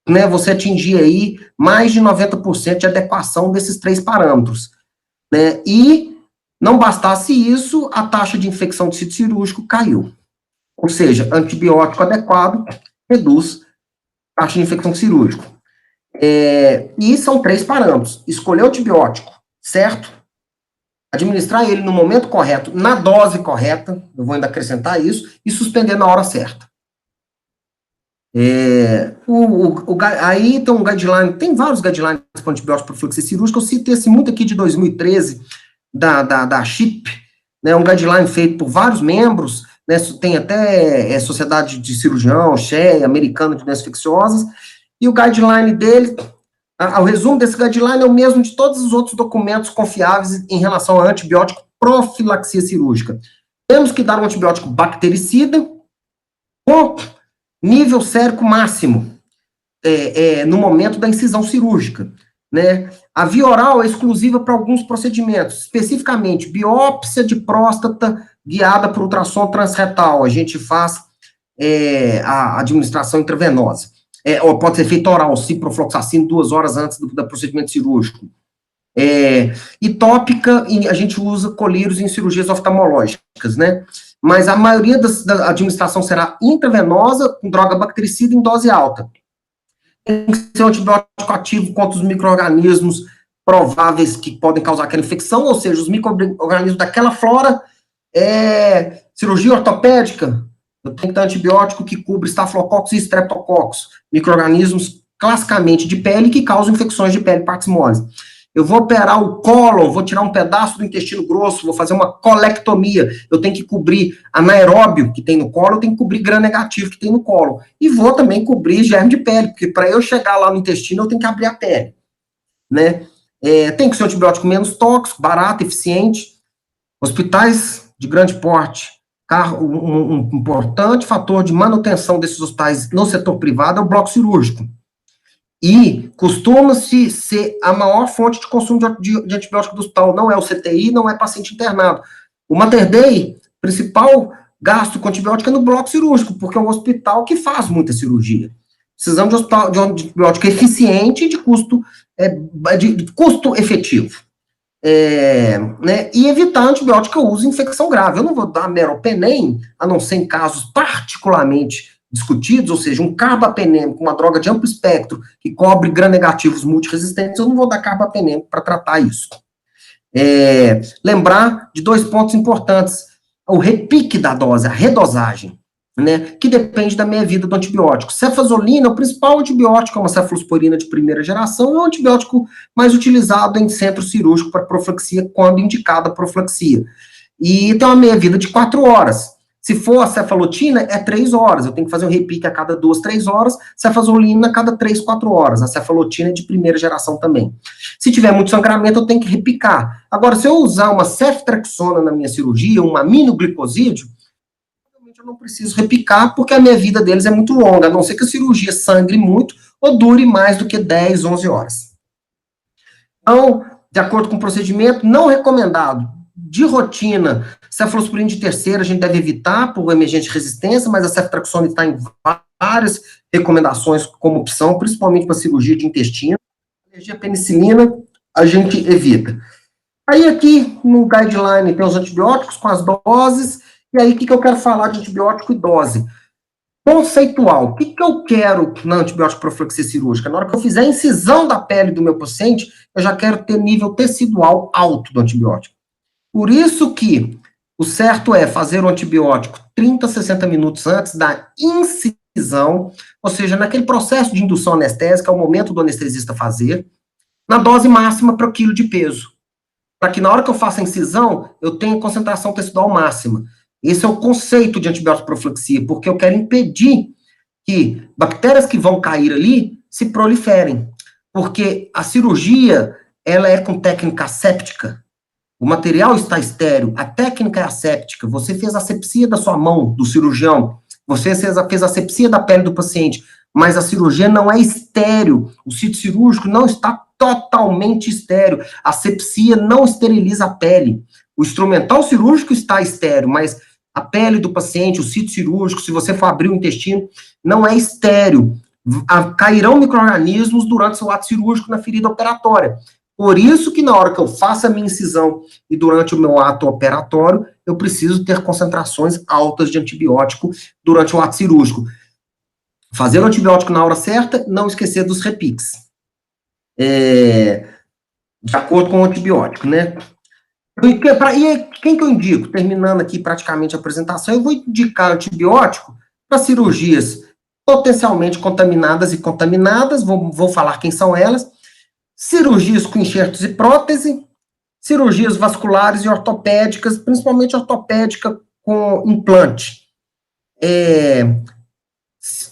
né, você atingia aí mais de 90% de adequação desses 3 parâmetros. Né? E não bastasse isso, a taxa de infecção de sítio cirúrgico caiu. Ou seja, antibiótico adequado reduz a taxa de infecção cirúrgica. E são 3 parâmetros. Escolher o antibiótico certo, administrar ele no momento correto, na dose correta, eu vou ainda acrescentar isso, e suspender na hora certa. Aí tem um guideline, tem vários guidelines para antibiótico profilaxia cirúrgica, eu citei esse muito aqui de 2013, da CHIP, né, um guideline feito por vários membros, né, tem até Sociedade de Cirurgião, SHE, Americana de Doenças Infecciosas, e o guideline dele, o resumo desse guideline é o mesmo de todos os outros documentos confiáveis em relação a antibiótico profilaxia cirúrgica. Temos que dar um antibiótico bactericida com nível sérico máximo no momento da incisão cirúrgica. Né? A via oral é exclusiva para alguns procedimentos, especificamente biópsia de próstata guiada por ultrassom transretal. A gente faz a administração intravenosa. Ou pode ser feita oral, ciprofloxacino 2 horas antes do procedimento cirúrgico. E tópica, a gente usa colírios em cirurgias oftalmológicas, né? Mas a maioria da administração será intravenosa, com droga bactericida em dose alta. Tem que ser um antibiótico ativo contra os micro-organismos prováveis que podem causar aquela infecção, ou seja, os micro-organismos daquela flora, cirurgia ortopédica, eu tenho que dar antibiótico que cubra estafilococcus e streptococcus, micro-organismos classicamente de pele que causam infecções de pele e partes moles. Eu vou operar o cólon, vou tirar um pedaço do intestino grosso, vou fazer uma colectomia, eu tenho que cobrir anaeróbio que tem no cólon, eu tenho que cobrir gram-negativo que tem no cólon. E vou também cobrir germe de pele, porque para eu chegar lá no intestino, eu tenho que abrir a pele. Né? Tem que ser um antibiótico menos tóxico, barato, eficiente. Hospitais de grande porte, um importante fator de manutenção desses hospitais no setor privado é o bloco cirúrgico. E costuma-se ser a maior fonte de consumo de antibiótico do hospital. Não é o CTI, não é paciente internado. O Mater Dei, principal gasto com antibiótico é no bloco cirúrgico, porque é um hospital que faz muita cirurgia. Precisamos de um antibiótico eficiente e de custo efetivo. Né? E evitar antibiótico que eu uso em infecção grave. Eu não vou dar meropenem, a não ser em casos particularmente discutidos, ou seja, um carbapenêmico, uma droga de amplo espectro, que cobre gram-negativos multiresistentes, eu não vou dar carbapenêmico para tratar isso. Lembrar de 2 pontos importantes. O repique da dose, a redosagem, né, que depende da meia-vida do antibiótico. Cefazolina, o principal antibiótico é uma cefalosporina de primeira geração, é um antibiótico mais utilizado em centro cirúrgico para profilaxia, quando indicada a profilaxia. E tem uma meia-vida de 4 horas. Se for a cefalotina, é 3 horas. Eu tenho que fazer um repique a cada 2, 3 horas, cefazolina a cada 3, 4 horas. A cefalotina é de primeira geração também. Se tiver muito sangramento, eu tenho que repicar. Agora, se eu usar uma ceftrexona na minha cirurgia, um aminoglicosídeo, eu não preciso repicar, porque a minha vida deles é muito longa, a não ser que a cirurgia sangre muito ou dure mais do que 10, 11 horas. Então, de acordo com o procedimento, não recomendado. De rotina, cefalosporina de terceira a gente deve evitar por emergente resistência, mas a ceftriaxona está em várias recomendações como opção, principalmente para cirurgia de intestino. Alergia à penicilina, a gente evita. Aí aqui no guideline tem os antibióticos com as doses, e aí o que eu quero falar de antibiótico e dose? Conceitual, o que eu quero na antibiótico profilaxia cirúrgica? Na hora que eu fizer a incisão da pele do meu paciente, eu já quero ter nível tecidual alto do antibiótico. Por isso que o certo é fazer o antibiótico 30, 60 minutos antes da incisão, ou seja, naquele processo de indução anestésica, é o momento do anestesista fazer, na dose máxima para o quilo de peso. Para que na hora que eu faça a incisão, eu tenha concentração tecidual máxima. Esse é o conceito de antibiótico profilaxia, porque eu quero impedir que bactérias que vão cair ali se proliferem. Porque a cirurgia, ela é com técnica asséptica. O material está estéril, a técnica é asséptica. Você fez a asepsia da sua mão, do cirurgião. Você fez a asepsia da pele do paciente. Mas a cirurgia não é estéril. O sítio cirúrgico não está totalmente estéril. A asepsia não esteriliza a pele. O instrumental cirúrgico está estéril, mas a pele do paciente, o sítio cirúrgico, se você for abrir o intestino, não é estéril. Cairão micro-organismos durante o seu ato cirúrgico na ferida operatória. Por isso que na hora que eu faço a minha incisão e durante o meu ato operatório, eu preciso ter concentrações altas de antibiótico durante o ato cirúrgico. Fazer o antibiótico na hora certa, não esquecer dos repiques. De acordo com o antibiótico, né? E quem que eu indico? Terminando aqui praticamente a apresentação, eu vou indicar antibiótico para cirurgias potencialmente contaminadas e contaminadas, vou falar quem são elas, cirurgias com enxertos e prótese, cirurgias vasculares e ortopédicas, principalmente ortopédica com implante.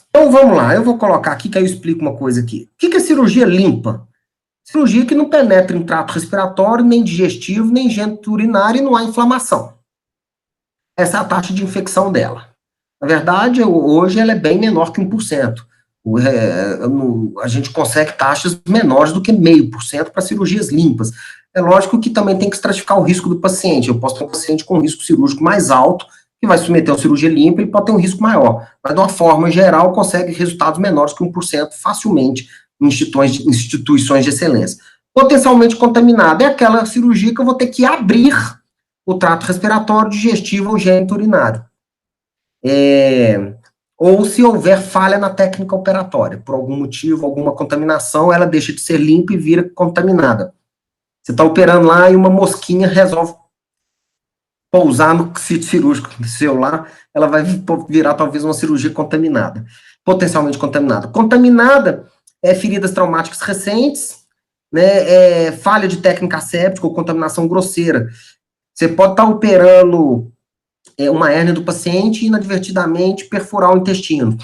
Então vamos lá, eu vou colocar aqui que aí eu explico uma coisa aqui. O que é cirurgia limpa? Cirurgia que não penetra em trato respiratório, nem digestivo, nem gênito urinário e não há inflamação. Essa é a taxa de infecção dela. Na verdade, hoje ela é bem menor que 1%. A gente consegue taxas menores do que 0,5% para cirurgias limpas. É lógico que também tem que estratificar o risco do paciente. Eu posso ter um paciente com risco cirúrgico mais alto, que vai submeter a uma cirurgia limpa, ele pode ter um risco maior. Mas, de uma forma geral, consegue resultados menores que 1% facilmente em instituições de excelência. Potencialmente contaminada é aquela cirurgia que eu vou ter que abrir o trato respiratório, digestivo ou gênito urinário. Ou se houver falha na técnica operatória, por algum motivo, alguma contaminação, ela deixa de ser limpa e vira contaminada. Você está operando lá e uma mosquinha resolve pousar no sítio cirúrgico seu lá, ela vai virar talvez uma cirurgia contaminada, potencialmente contaminada. Contaminada é feridas traumáticas recentes, né, falha de técnica asséptica ou contaminação grosseira. Você pode estar operando uma hérnia do paciente e inadvertidamente perfurar o intestino.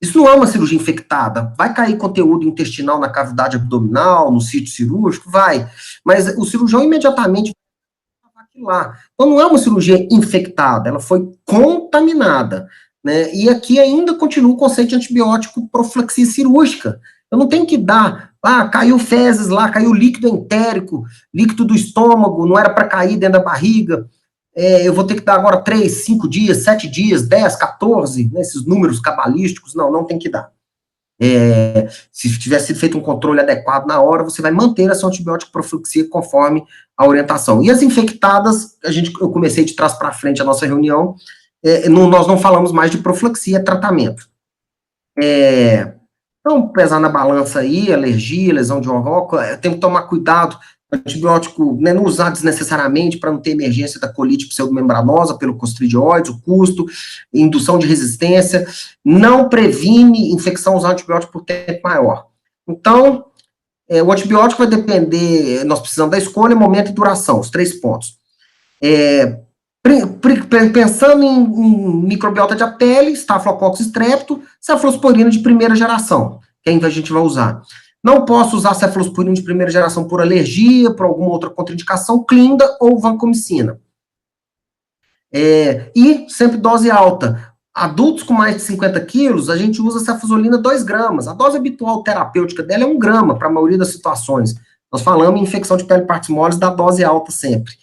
Isso não é uma cirurgia infectada. Vai cair conteúdo intestinal na cavidade abdominal, no sítio cirúrgico? Vai. Mas o cirurgião imediatamente vai vacilar. Então não é uma cirurgia infectada, ela foi contaminada. Né? E aqui ainda continua o conceito de antibiótico profilaxia cirúrgica. Eu não tenho que dar, caiu fezes lá, caiu líquido entérico, líquido do estômago, não era para cair dentro da barriga. Eu vou ter que dar agora 3, 5 dias, 7 dias, 10, 14, né, esses números cabalísticos, não tem que dar. Se tiver sido feito um controle adequado na hora, você vai manter essa antibiótico profilaxia conforme a orientação. E as infectadas, eu comecei de trás para frente a nossa reunião, nós não falamos mais de profilaxia, é tratamento. Então, pesar na balança aí, alergia, lesão de órgão, eu tenho que tomar cuidado antibiótico, né, não usar desnecessariamente para não ter emergência da colite pseudomembranosa pelo Clostridioides, o custo, indução de resistência, não previne infecção usar antibiótico por tempo maior. Então, o antibiótico vai depender, nós precisamos da escolha, momento e duração, os 3 pontos. Pensando em microbiota de pele, Staphylococcus strepto, cefalosporina de primeira geração, que a gente vai usar. Não posso usar cefalosporina de primeira geração por alergia, por alguma outra contraindicação, clinda ou vancomicina. E sempre dose alta. Adultos com mais de 50 quilos, a gente usa cefazolina 2 gramas. A dose habitual terapêutica dela é 1 grama, para a maioria das situações. Nós falamos em infecção de pele e partes moles da dose alta sempre.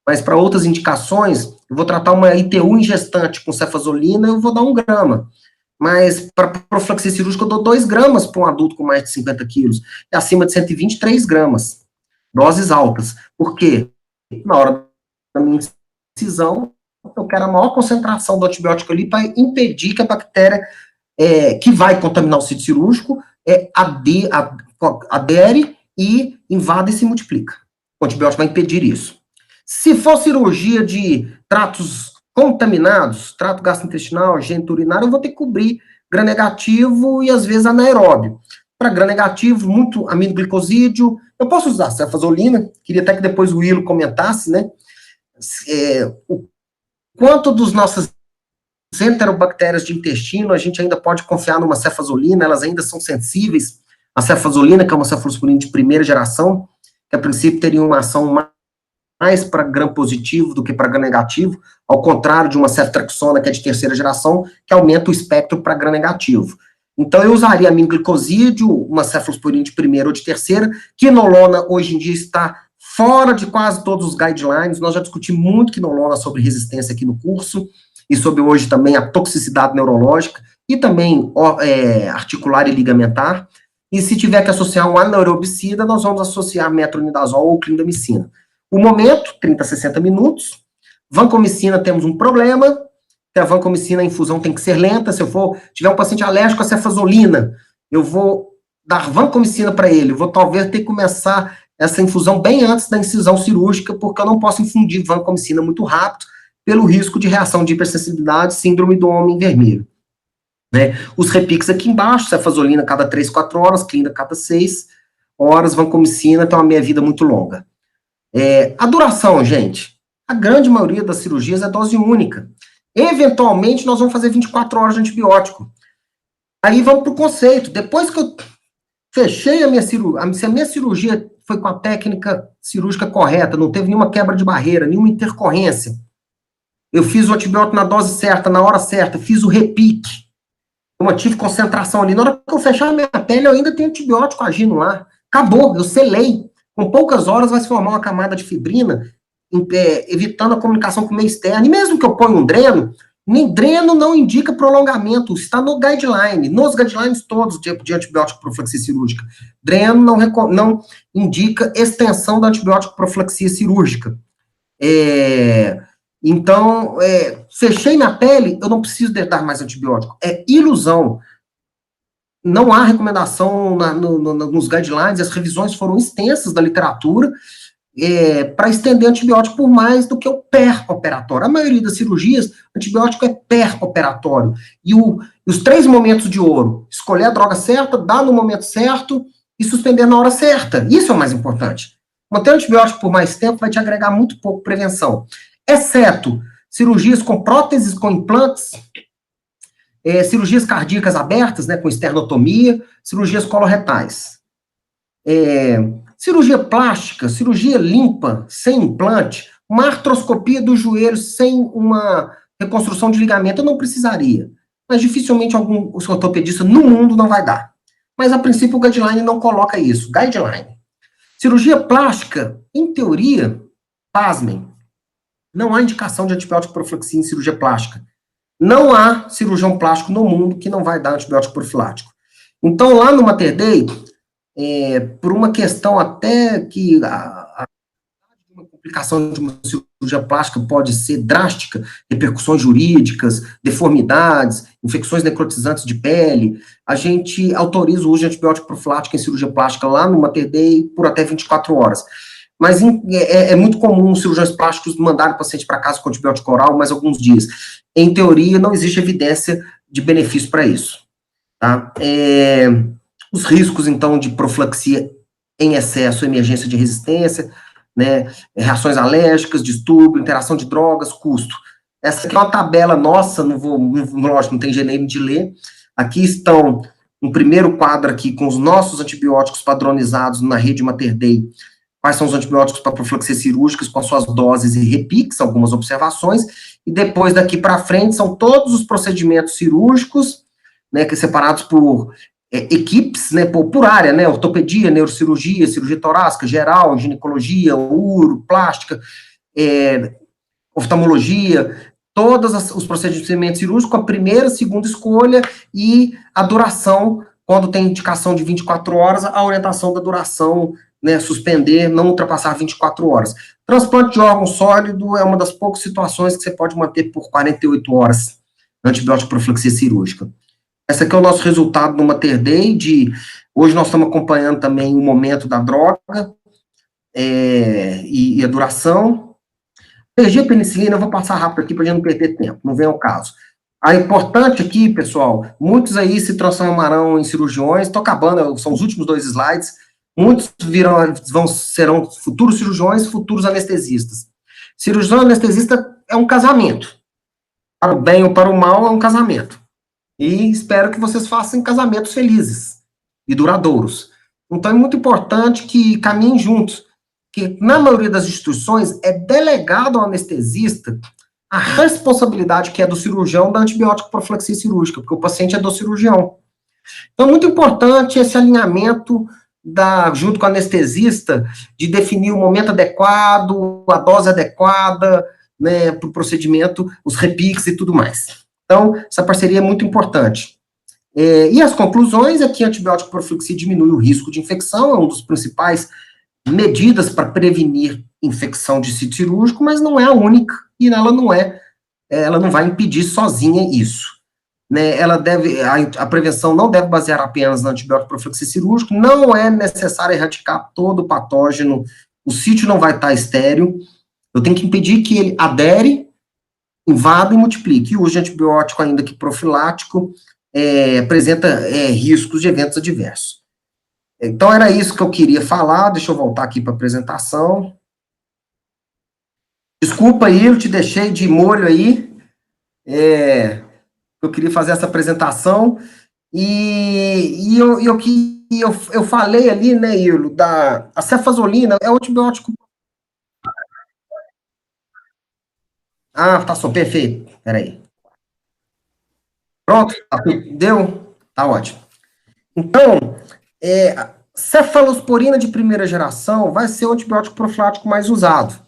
Mas para outras indicações, eu vou tratar uma ITU em gestante com cefazolina, eu vou dar 1 grama. Mas para profilaxia cirúrgica, eu dou 2 gramas para um adulto com mais de 50 quilos. E acima de 120, 3 gramas. Doses altas. Por quê? Na hora da minha incisão, eu quero a maior concentração do antibiótico ali para impedir que a bactéria que vai contaminar o sítio cirúrgico adere e invada e se multiplica. O antibiótico vai impedir isso. Se for cirurgia de tratos contaminados, trato gastrointestinal, geniturinário, eu vou ter que cobrir gram-negativo e, às vezes, anaeróbio. Para gram-negativo, muito aminoglicosídeo. Eu posso usar cefazolina, queria até que depois o Willo comentasse, né? O quanto dos nossas enterobactérias de intestino a gente ainda pode confiar numa cefazolina, elas ainda são sensíveis à cefazolina, que é uma cefalosporina de primeira geração, que a princípio teria uma ação mais para gram positivo do que para gram negativo, ao contrário de uma ceftriaxona, que é de terceira geração, que aumenta o espectro para gram negativo. Então, eu usaria aminoglicosídeo, uma cefalosporina de primeira ou de terceira. Quinolona, hoje em dia, está fora de quase todos os guidelines. Nós já discutimos muito quinolona sobre resistência aqui no curso, e sobre hoje também a toxicidade neurológica, e também articular e ligamentar. E se tiver que associar um anaerobicida, nós vamos associar metronidazol ou clindamicina. O momento, 30 a 60 minutos. Vancomicina, temos um problema, que a vancomicina, a infusão tem que ser lenta. Se eu tiver um paciente alérgico à cefazolina, eu vou dar vancomicina para ele. Eu vou talvez ter que começar essa infusão bem antes da incisão cirúrgica, porque eu não posso infundir vancomicina muito rápido, pelo risco de reação de hipersensibilidade, síndrome do homem vermelho. Né? Os repiques aqui embaixo, cefazolina cada 3, 4 horas, clinda cada 6 horas, vancomicina tem uma meia-vida muito longa. A duração, gente, a grande maioria das cirurgias é dose única. Eventualmente, nós vamos fazer 24 horas de antibiótico. Aí vamos para o conceito. Depois que eu fechei a minha cirurgia, se a minha cirurgia foi com a técnica cirúrgica correta, não teve nenhuma quebra de barreira, nenhuma intercorrência, eu fiz o antibiótico na dose certa, na hora certa, fiz o repique, eu mantive concentração ali. Na hora que eu fechar a minha pele, eu ainda tenho antibiótico agindo lá. Acabou, eu selei. Com poucas horas vai se formar uma camada de fibrina, evitando a comunicação com o meio externo. E mesmo que eu ponha um dreno, nem dreno não indica prolongamento, está no guideline, nos guidelines todos de antibiótico profilaxia cirúrgica. Dreno não indica extensão da antibiótico profilaxia cirúrgica. Então, fechei minha pele, eu não preciso dar mais antibiótico. É ilusão. Não há recomendação nos guidelines, as revisões foram extensas da literatura para estender antibiótico por mais do que o pré-operatório. A maioria das cirurgias, antibiótico é pré-operatório. E os 3 momentos de ouro, escolher a droga certa, dar no momento certo e suspender na hora certa. Isso é o mais importante. Manter antibiótico por mais tempo vai te agregar muito pouco prevenção. Exceto cirurgias com próteses, com implantes, cirurgias cardíacas abertas, né, com esternotomia, cirurgias coloretais. Cirurgia plástica, cirurgia limpa, sem implante, uma artroscopia do joelho sem uma reconstrução de ligamento, eu não precisaria. Mas dificilmente algum ortopedista no mundo não vai dar. Mas, a princípio, o guideline não coloca isso. Guideline. Cirurgia plástica, em teoria, pasmem, não há indicação de antibiótico profilaxia em cirurgia plástica. Não há cirurgião plástico no mundo que não vai dar antibiótico profilático. Então, lá no Mater Dei, por uma questão até que uma complicação de uma cirurgia plástica pode ser drástica, repercussões jurídicas, deformidades, infecções necrotizantes de pele, a gente autoriza o uso de antibiótico profilático em cirurgia plástica lá no Mater Dei por até 24 horas. mas é muito comum os cirurgiões plásticos mandarem o paciente para casa com antibiótico oral mais alguns dias. Em teoria, não existe evidência de benefício para isso. Tá? Os riscos, então, de profilaxia em excesso, emergência de resistência, né, reações alérgicas, distúrbio, interação de drogas, custo. Essa aqui é uma tabela nossa, lógico, não tem jeito de ler. Aqui estão um primeiro quadro aqui com os nossos antibióticos padronizados na rede Mater Dei. Quais são os antibióticos para profilaxia cirúrgicas, com as suas doses e repiques, algumas observações, e depois daqui para frente são todos os procedimentos cirúrgicos, né, que separados por equipes, né, por área, né, ortopedia, neurocirurgia, cirurgia torácica, geral, ginecologia, uro, plástica, oftalmologia, todos os procedimentos cirúrgicos, a primeira, segunda escolha, e a duração, quando tem indicação de 24 horas, a orientação da duração, né, suspender, não ultrapassar 24 horas. Transplante de órgão sólido é uma das poucas situações que você pode manter por 48 horas, antibiótico profilaxia cirúrgica. Esse aqui é o nosso resultado no Mater Dei, hoje nós estamos acompanhando também o momento da droga, e a duração. Alergia à penicilina, eu vou passar rápido aqui para a gente não perder tempo, não vem ao caso. A importante aqui, pessoal, muitos aí se transformarão em cirurgiões, estou acabando, são os últimos 2 slides, muitos serão futuros cirurgiões, futuros anestesistas. Cirurgião anestesista é um casamento. Para o bem ou para o mal, é um casamento. E espero que vocês façam casamentos felizes e duradouros. Então, é muito importante que caminhem juntos, que na maioria das instituições é delegado ao anestesista a responsabilidade que é do cirurgião da antibiótico profilaxia cirúrgica, porque o paciente é do cirurgião. Então, é muito importante esse alinhamento junto com o anestesista, de definir o momento adequado, a dose adequada, né, para o procedimento, os repiques e tudo mais. Então, essa parceria é muito importante. E as conclusões é que antibiótico profilaxia diminui o risco de infecção, é uma das principais medidas para prevenir infecção de sítio cirúrgico, mas não é a única, e ela não vai impedir sozinha isso. Né, a prevenção não deve basear apenas no antibiótico profilaxia cirúrgico, não é necessário erradicar todo o patógeno, o sítio não vai estar estéril, eu tenho que impedir que ele adere, invada e multiplique. E o uso de antibiótico, ainda que profilático, apresenta riscos de eventos adversos. Então, era isso que eu queria falar, deixa eu voltar aqui para a apresentação. Desculpa aí, eu te deixei de molho aí, eu queria fazer essa apresentação, e eu falei ali, né, Ilo, a cefazolina é um antibiótico. Tá só, perfeito, peraí. Pronto, deu? Tá ótimo. Então, cefalosporina de primeira geração vai ser o antibiótico profilático mais usado,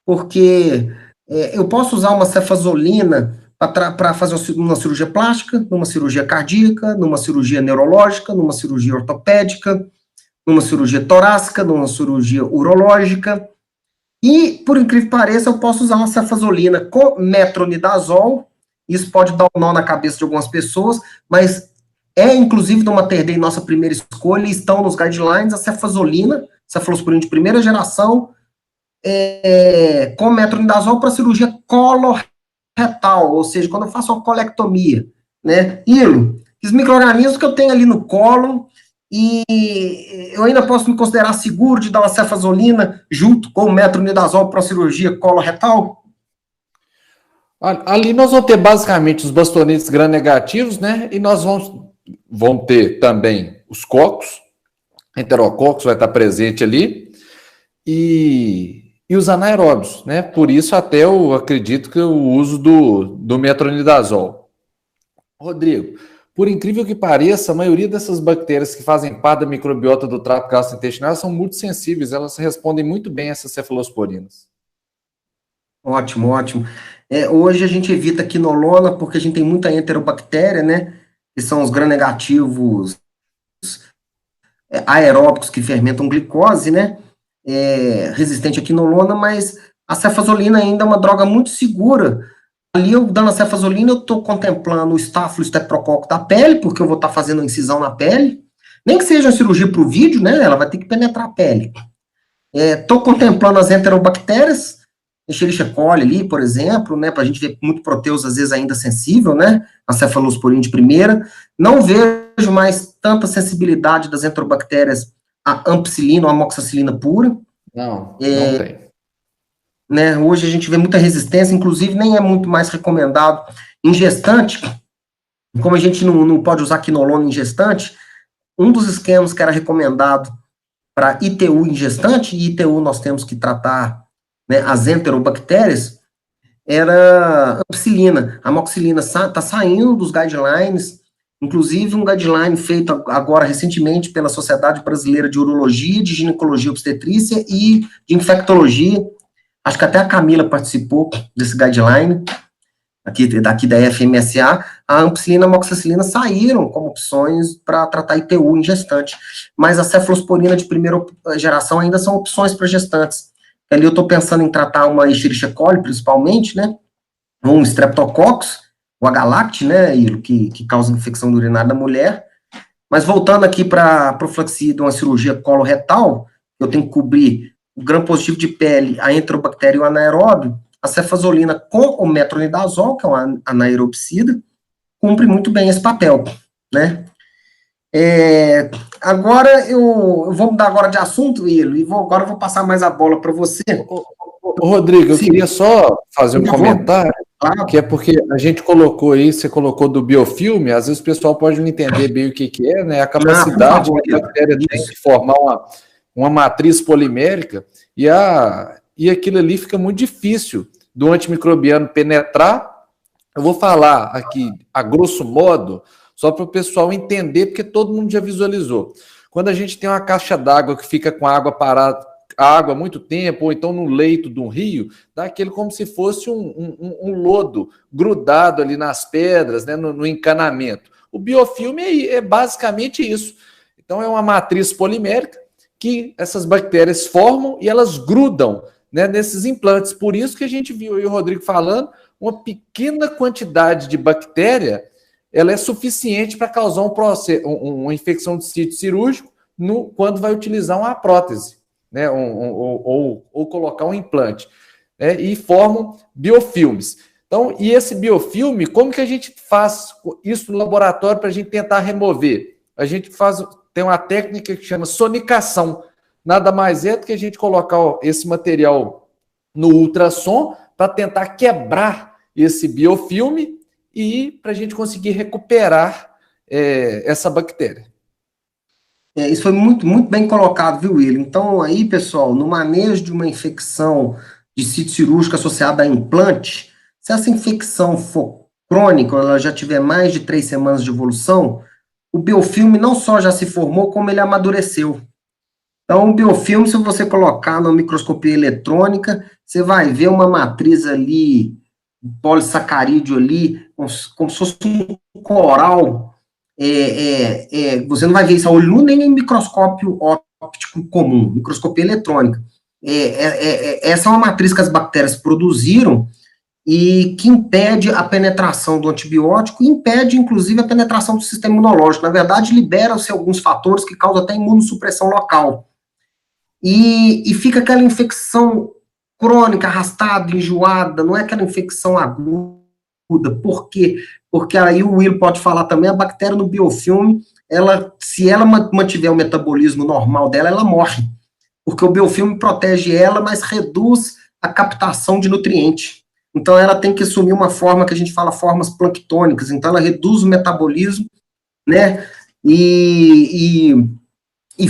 porque eu posso usar uma cefazolina para fazer uma cirurgia plástica, numa cirurgia cardíaca, numa cirurgia neurológica, numa cirurgia ortopédica, numa cirurgia torácica, numa cirurgia urológica, e, por incrível que pareça, eu posso usar uma cefazolina com metronidazol, isso pode dar um nó na cabeça de algumas pessoas, mas inclusive, no Mater Dei, nossa primeira escolha, estão nos guidelines, a cefazolina, cefalosporina de primeira geração, com metronidazol para cirurgia coloretal, ou seja, quando eu faço uma colectomia, né? Os micro-organismos que eu tenho ali no colo, e eu ainda posso me considerar seguro de dar uma cefazolina junto com o metronidazol para a cirurgia coloretal? Ali nós vamos ter basicamente os bastonetes gram-negativos, né? E nós vamos ter também os cocos, enterococos vai estar presente ali, e os anaeróbios, né? Por isso até eu acredito que o uso do metronidazol. Rodrigo, por incrível que pareça, a maioria dessas bactérias que fazem parte da microbiota do trato gastrointestinal são muito sensíveis, elas respondem muito bem a essas cefalosporinas. Ótimo, ótimo. Hoje a gente evita quinolona porque a gente tem muita enterobactéria, né? Que são os gram-negativos aeróbicos que fermentam glicose, né? Resistente à quinolona, mas a cefazolina ainda é uma droga muito segura. Ali, eu dando a cefazolina, eu estou contemplando o Staphylococcus tetrococcus da pele, porque eu vou estar fazendo a incisão na pele. Nem que seja uma cirurgia para o vídeo, né? Ela vai ter que penetrar a pele. Estou contemplando as enterobactérias, Escherichia coli ali, por exemplo, né, para a gente ver muito proteus, às vezes, ainda sensível, né, a cefalosporina de primeira. Não vejo mais tanta sensibilidade das enterobactérias a ampicilina ou amoxicilina pura. Não tem. Né, hoje a gente vê muita resistência, inclusive nem é muito mais recomendado em gestante, como a gente não pode usar quinolona em gestante, um dos esquemas que era recomendado para ITU em gestante, e ITU nós temos que tratar, né, as enterobactérias, era ampicilina. A amoxicilina está saindo dos guidelines, inclusive um guideline feito agora recentemente pela Sociedade Brasileira de Urologia, de Ginecologia e Obstetrícia e de Infectologia. Acho que até a Camila participou desse guideline, daqui da FMSA. A ampicilina e a amoxicilina saíram como opções para tratar ITU em gestante, mas a cefalosporina de primeira geração ainda são opções para gestantes. Ali eu estou pensando em tratar uma Escherichia coli, principalmente, né, um Streptococcus, o H-Lact, né, que causa infecção urinária da mulher. Mas voltando aqui para a profilaxia de uma cirurgia coloretal, eu tenho que cobrir o gram positivo de pele, a enterobactéria e o anaeróbio. A cefazolina com o metronidazol, que é um anaerobicida, cumpre muito bem esse papel, né? Agora eu vou mudar agora de assunto, Ilo, e agora eu vou passar mais a bola para você. Rodrigo, eu queria só fazer um comentário, que é porque a gente colocou aí, você colocou do biofilme, às vezes o pessoal pode não entender bem o que é, né? A capacidade que a bactéria tem de formar uma matriz polimérica, e aquilo ali fica muito difícil do antimicrobiano penetrar. Eu vou falar aqui, a grosso modo, só para o pessoal entender, porque todo mundo já visualizou. Quando a gente tem uma caixa d'água que fica com a água parada, a água há muito tempo, ou então no leito de um rio, dá aquele como se fosse um lodo grudado ali nas pedras, né, no encanamento. O biofilme é basicamente isso. Então é uma matriz polimérica que essas bactérias formam e elas grudam, né, nesses implantes. Por isso que a gente viu aí o Rodrigo falando, uma pequena quantidade de bactéria, ela é suficiente para causar uma infecção de sítio cirúrgico quando vai utilizar uma prótese, né, ou colocar um implante, né, e formam biofilmes. Então, e esse biofilme, como que a gente faz isso no laboratório para a gente tentar remover? A gente tem uma técnica que chama sonicação. Nada mais é do que a gente colocar esse material no ultrassom para tentar quebrar esse biofilme e para a gente conseguir recuperar essa bactéria. Isso foi muito, muito bem colocado, viu, William? Então, aí, pessoal, no manejo de uma infecção de sítio cirúrgico associada a implante, se essa infecção for crônica, ela já tiver mais de 3 semanas de evolução, o biofilme não só já se formou, como ele amadureceu. Então, o biofilme, se você colocar na microscopia eletrônica, você vai ver uma matriz ali, um polissacarídeo ali, como se fosse um coral. Você não vai ver isso a olho nu, nem em microscópio óptico comum, microscopia eletrônica. Essa é uma matriz que as bactérias produziram e que impede a penetração do antibiótico, e impede, inclusive, a penetração do sistema imunológico. Na verdade, libera-se alguns fatores que causam até imunossupressão local. E fica aquela infecção crônica, arrastada, enjoada, não é aquela infecção aguda. Por quê? Porque aí o Will pode falar também, a bactéria no biofilme, se ela mantiver o metabolismo normal dela, ela morre. Porque o biofilme protege ela, mas reduz a captação de nutriente. Então, ela tem que assumir uma forma que a gente fala formas planctônicas. Então, ela reduz o metabolismo, né? E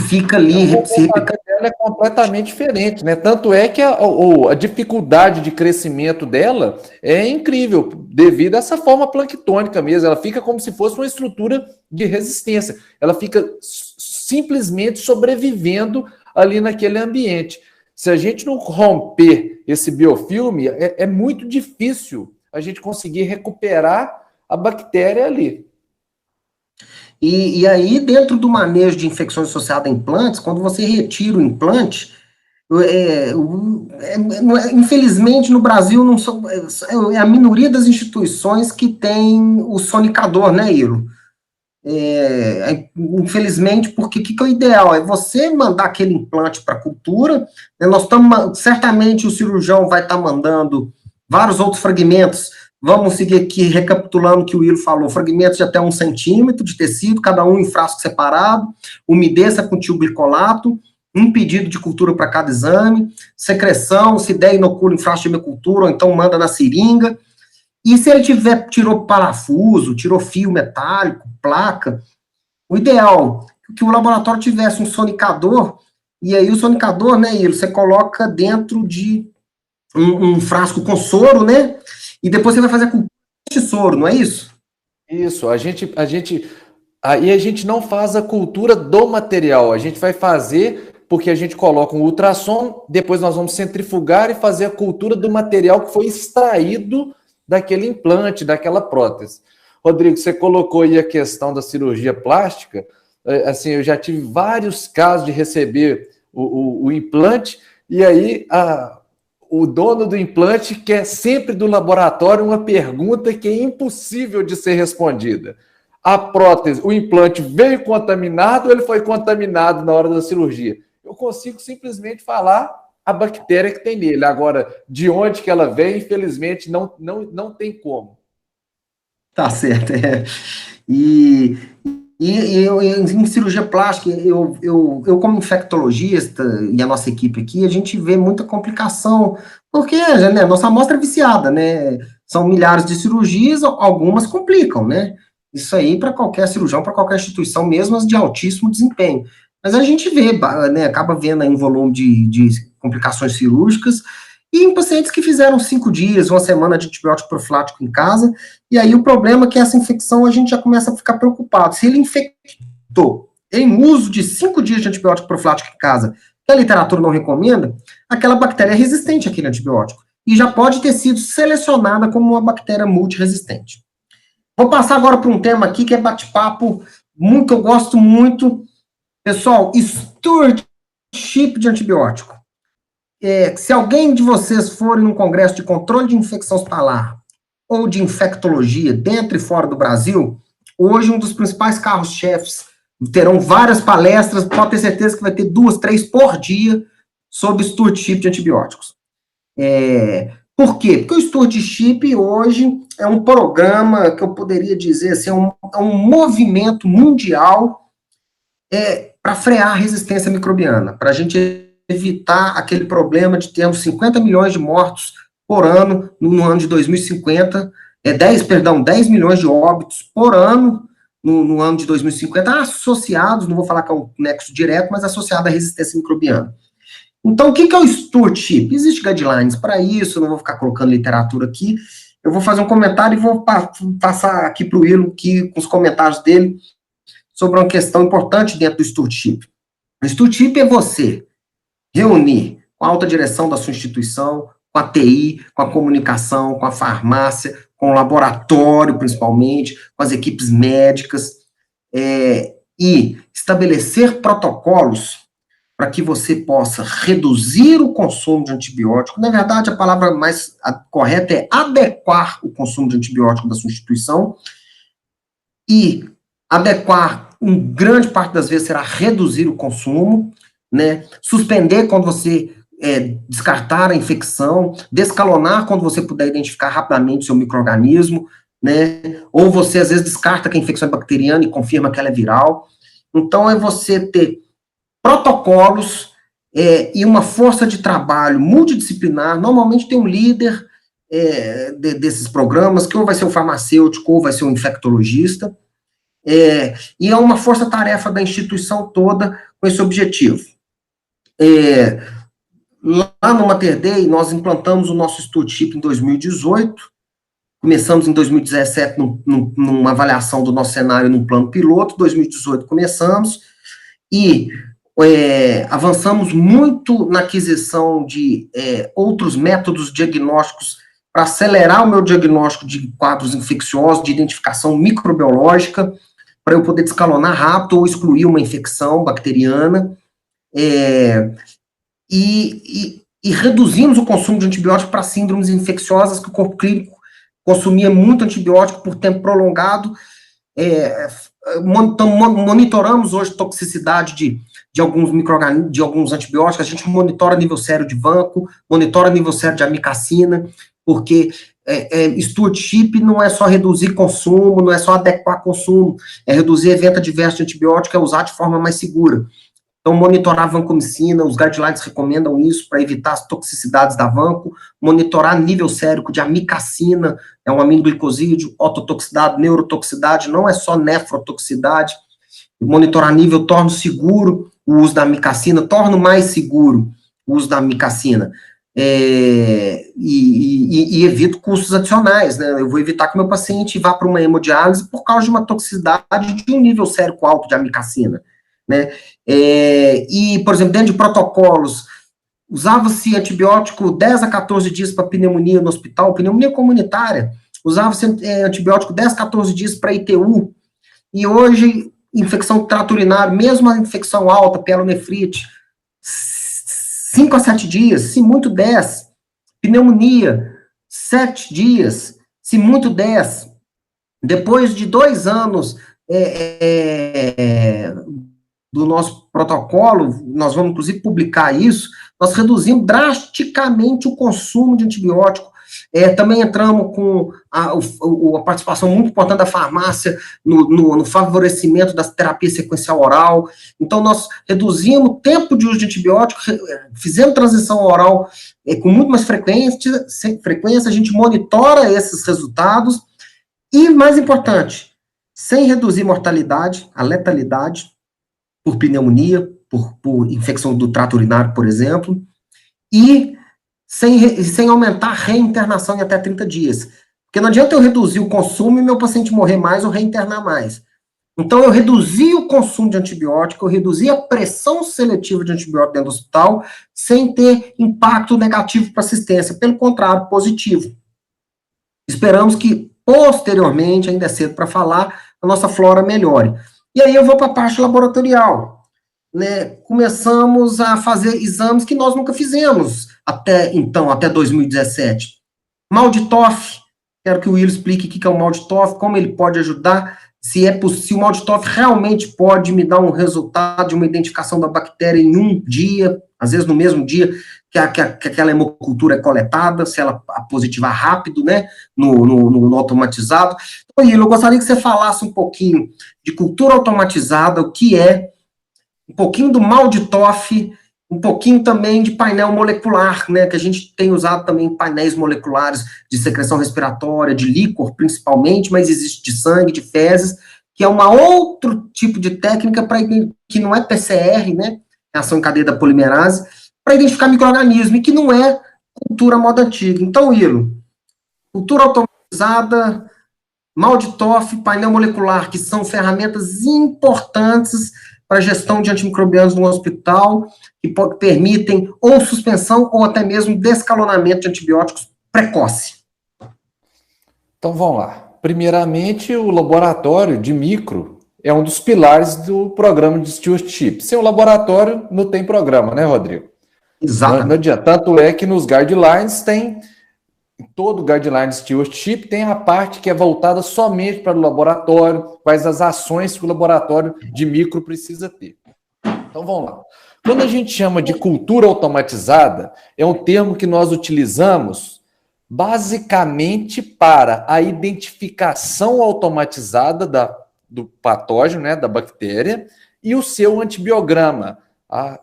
fica ali. O comportamento dela é completamente diferente, né? Tanto é que a dificuldade de crescimento dela é incrível, devido a essa forma planctônica mesmo. Ela fica como se fosse uma estrutura de resistência. Ela fica simplesmente sobrevivendo ali naquele ambiente. Se a gente não romper esse biofilme, é muito difícil a gente conseguir recuperar a bactéria ali. E aí, dentro do manejo de infecções associadas a implantes, quando você retira o implante, infelizmente no Brasil não é a minoria das instituições que tem o sonicador, né, Ilo? infelizmente, porque o que é o ideal? É você mandar aquele implante para a cultura, né, certamente o cirurgião vai estar mandando vários outros fragmentos. Vamos seguir aqui recapitulando o que o Will falou, fragmentos de até 1 centímetro de tecido, cada um em frasco separado, umedeça com tilglicolato, um pedido de cultura para cada exame, secreção, se der inocula em frasco de hemicultura, ou então manda na seringa. E se ele tirou parafuso, tirou fio metálico, placa, o ideal é que o laboratório tivesse um sonicador, e aí o sonicador, né, Will, você coloca dentro de um frasco com soro, né, e depois você vai fazer com este soro, não é isso? Isso, aí a gente não faz a cultura do material, a gente vai fazer porque a gente coloca um ultrassom, depois nós vamos centrifugar e fazer a cultura do material que foi extraído daquele implante, daquela prótese. Rodrigo, você colocou aí a questão da cirurgia plástica, assim, eu já tive vários casos de receber o implante, e aí o dono do implante quer sempre do laboratório uma pergunta que é impossível de ser respondida. A prótese, o implante veio contaminado ou ele foi contaminado na hora da cirurgia? Eu consigo simplesmente falar a bactéria que tem nele. Agora, de onde que ela vem, infelizmente, não tem como. Tá certo, E em cirurgia plástica, eu como infectologista e a nossa equipe aqui, a gente vê muita complicação, porque, né, nossa amostra é viciada, né? São milhares de cirurgias, algumas complicam, né? Isso aí para qualquer cirurgião, para qualquer instituição, mesmo as de altíssimo desempenho. Mas a gente vê, né, acaba vendo aí um volume de complicações cirúrgicas, e em pacientes que fizeram 5 dias, 1 semana de antibiótico profilático em casa, e aí o problema é que essa infecção a gente já começa a ficar preocupado. Se ele infectou em uso de 5 dias de antibiótico profilático em casa, que a literatura não recomenda, aquela bactéria é resistente àquele antibiótico, e já pode ter sido selecionada como uma bactéria multiresistente. Vou passar agora para um tema aqui que é bate-papo, que eu gosto muito. Pessoal, stewardship de antibiótico. Se alguém de vocês forem num congresso de controle de infecção hospitalar ou de infectologia dentro e fora do Brasil, hoje um dos principais carros-chefes terão várias palestras, pode ter certeza que vai ter 2, 3 por dia sobre stewardship de antibióticos. Por quê? Porque o stewardship hoje é um programa que eu poderia dizer assim, é um movimento mundial para frear a resistência microbiana, para a gente evitar aquele problema de termos 50 milhões de mortos por ano no ano de 2050, 10 milhões de óbitos por ano no ano de 2050, associados, não vou falar que é um nexo direto, mas associado à resistência microbiana. Então, o que é o stewardship? Existem guidelines para isso, eu não vou ficar colocando literatura aqui, eu vou fazer um comentário e vou passar aqui para o Will, com os comentários dele, sobre uma questão importante dentro do stewardship. O stewardship é você reunir com a alta direção da sua instituição, com a TI, com a comunicação, com a farmácia, com o laboratório, principalmente, com as equipes médicas, e estabelecer protocolos para que você possa reduzir o consumo de antibiótico. Na verdade, a palavra mais correta é adequar o consumo de antibiótico da sua instituição, e adequar, grande parte das vezes, será reduzir o consumo, né? Suspender quando você descartar a infecção, descalonar quando você puder identificar rapidamente o seu micro-organismo, né? Ou você, às vezes, descarta que a infecção é bacteriana e confirma que ela é viral. Então, é você ter protocolos e uma força de trabalho multidisciplinar. Normalmente tem um líder desses programas, que ou vai ser o farmacêutico ou vai ser o infectologista, e é uma força-tarefa da instituição toda com esse objetivo. Lá no Mater Dei, nós implantamos o nosso stewardship em 2018, começamos em 2017 numa avaliação do nosso cenário no plano piloto, 2018 começamos, e avançamos muito na aquisição de outros métodos diagnósticos para acelerar o meu diagnóstico de quadros infecciosos, de identificação microbiológica, para eu poder descalonar rápido ou excluir uma infecção bacteriana, e reduzimos o consumo de antibiótico para síndromes infecciosas, que o corpo clínico consumia muito antibiótico por tempo prolongado, Monitoramos hoje toxicidade de alguns micro-organismos, de alguns antibióticos, a gente monitora nível sério de vanco, monitora nível sério de amicacina, porque stewardship não é só reduzir consumo, não é só adequar consumo, é reduzir evento adverso de antibiótico, é usar de forma mais segura. Então, monitorar a vancomicina, os guidelines recomendam isso para evitar as toxicidades da vanco, monitorar nível sérico de amicacina, é um aminoglicosídeo, ototoxicidade, neurotoxicidade, não é só nefrotoxicidade, monitorar nível, torna seguro o uso da amicacina, torna mais seguro o uso da amicacina, e evito custos adicionais, né? Eu vou evitar que meu paciente vá para uma hemodiálise por causa de uma toxicidade de um nível sérico alto de amicacina, né? E, por exemplo, dentro de protocolos, usava-se antibiótico 10 a 14 dias para pneumonia no hospital, pneumonia comunitária, usava-se antibiótico 10 a 14 dias para ITU, e hoje, infecção do trato urinário, mesmo a infecção alta, pielonefrite, 5 a 7 dias, se muito 10, pneumonia, 7 dias, se muito 10, depois de 2 anos do nosso protocolo, nós vamos inclusive publicar isso, nós reduzimos drasticamente o consumo de antibiótico, também entramos com a participação muito importante da farmácia no favorecimento da terapia sequencial oral, então nós reduzimos o tempo de uso de antibiótico, fizemos transição oral com muito mais frequência, a gente monitora esses resultados, e mais importante, sem reduzir mortalidade, a letalidade, por pneumonia, por infecção do trato urinário, por exemplo, e sem aumentar a reinternação em até 30 dias. Porque não adianta eu reduzir o consumo e meu paciente morrer mais ou reinternar mais. Então, eu reduzi o consumo de antibiótico, eu reduzi a pressão seletiva de antibiótico dentro do hospital, sem ter impacto negativo para a assistência, pelo contrário, positivo. Esperamos que, posteriormente, ainda é cedo para falar, a nossa flora melhore. E aí eu vou para a parte laboratorial, né? Começamos a fazer exames que nós nunca fizemos até 2017. Mal de TOF, quero que o Will explique o que é o mal de TOF, como ele pode ajudar, se o mal de TOF realmente pode me dar um resultado de uma identificação da bactéria em um dia, às vezes no mesmo dia que aquela hemocultura é coletada, se ela positivar rápido, né, no automatizado. Então, Will, eu gostaria que você falasse um pouquinho de cultura automatizada, o que é, um pouquinho do mal de TOF, um pouquinho também de painel molecular, né, que a gente tem usado também painéis moleculares de secreção respiratória, de líquor principalmente, mas existe de sangue, de fezes, que é uma outro tipo de técnica que não é PCR, né, ação em cadeia da polimerase, para identificar micro-organismos, e que não é cultura moda antiga. Então, Ilo, cultura automatizada, mal de TOF, painel molecular, que são ferramentas importantes para a gestão de antimicrobianos no hospital, que permitem ou suspensão ou até mesmo descalonamento de antibióticos precoce. Então, vamos lá. Primeiramente, o laboratório de micro é um dos pilares do programa de stewardship. Sem o laboratório, não tem programa, né, Rodrigo? Exatamente. Não adianta. Tanto é que nos guidelines todo guideline stewardship tem a parte que é voltada somente para o laboratório, quais as ações que o laboratório de micro precisa ter. Então, vamos lá. Quando a gente chama de cultura automatizada, é um termo que nós utilizamos basicamente para a identificação automatizada do patógeno, né, da bactéria, e o seu antibiograma.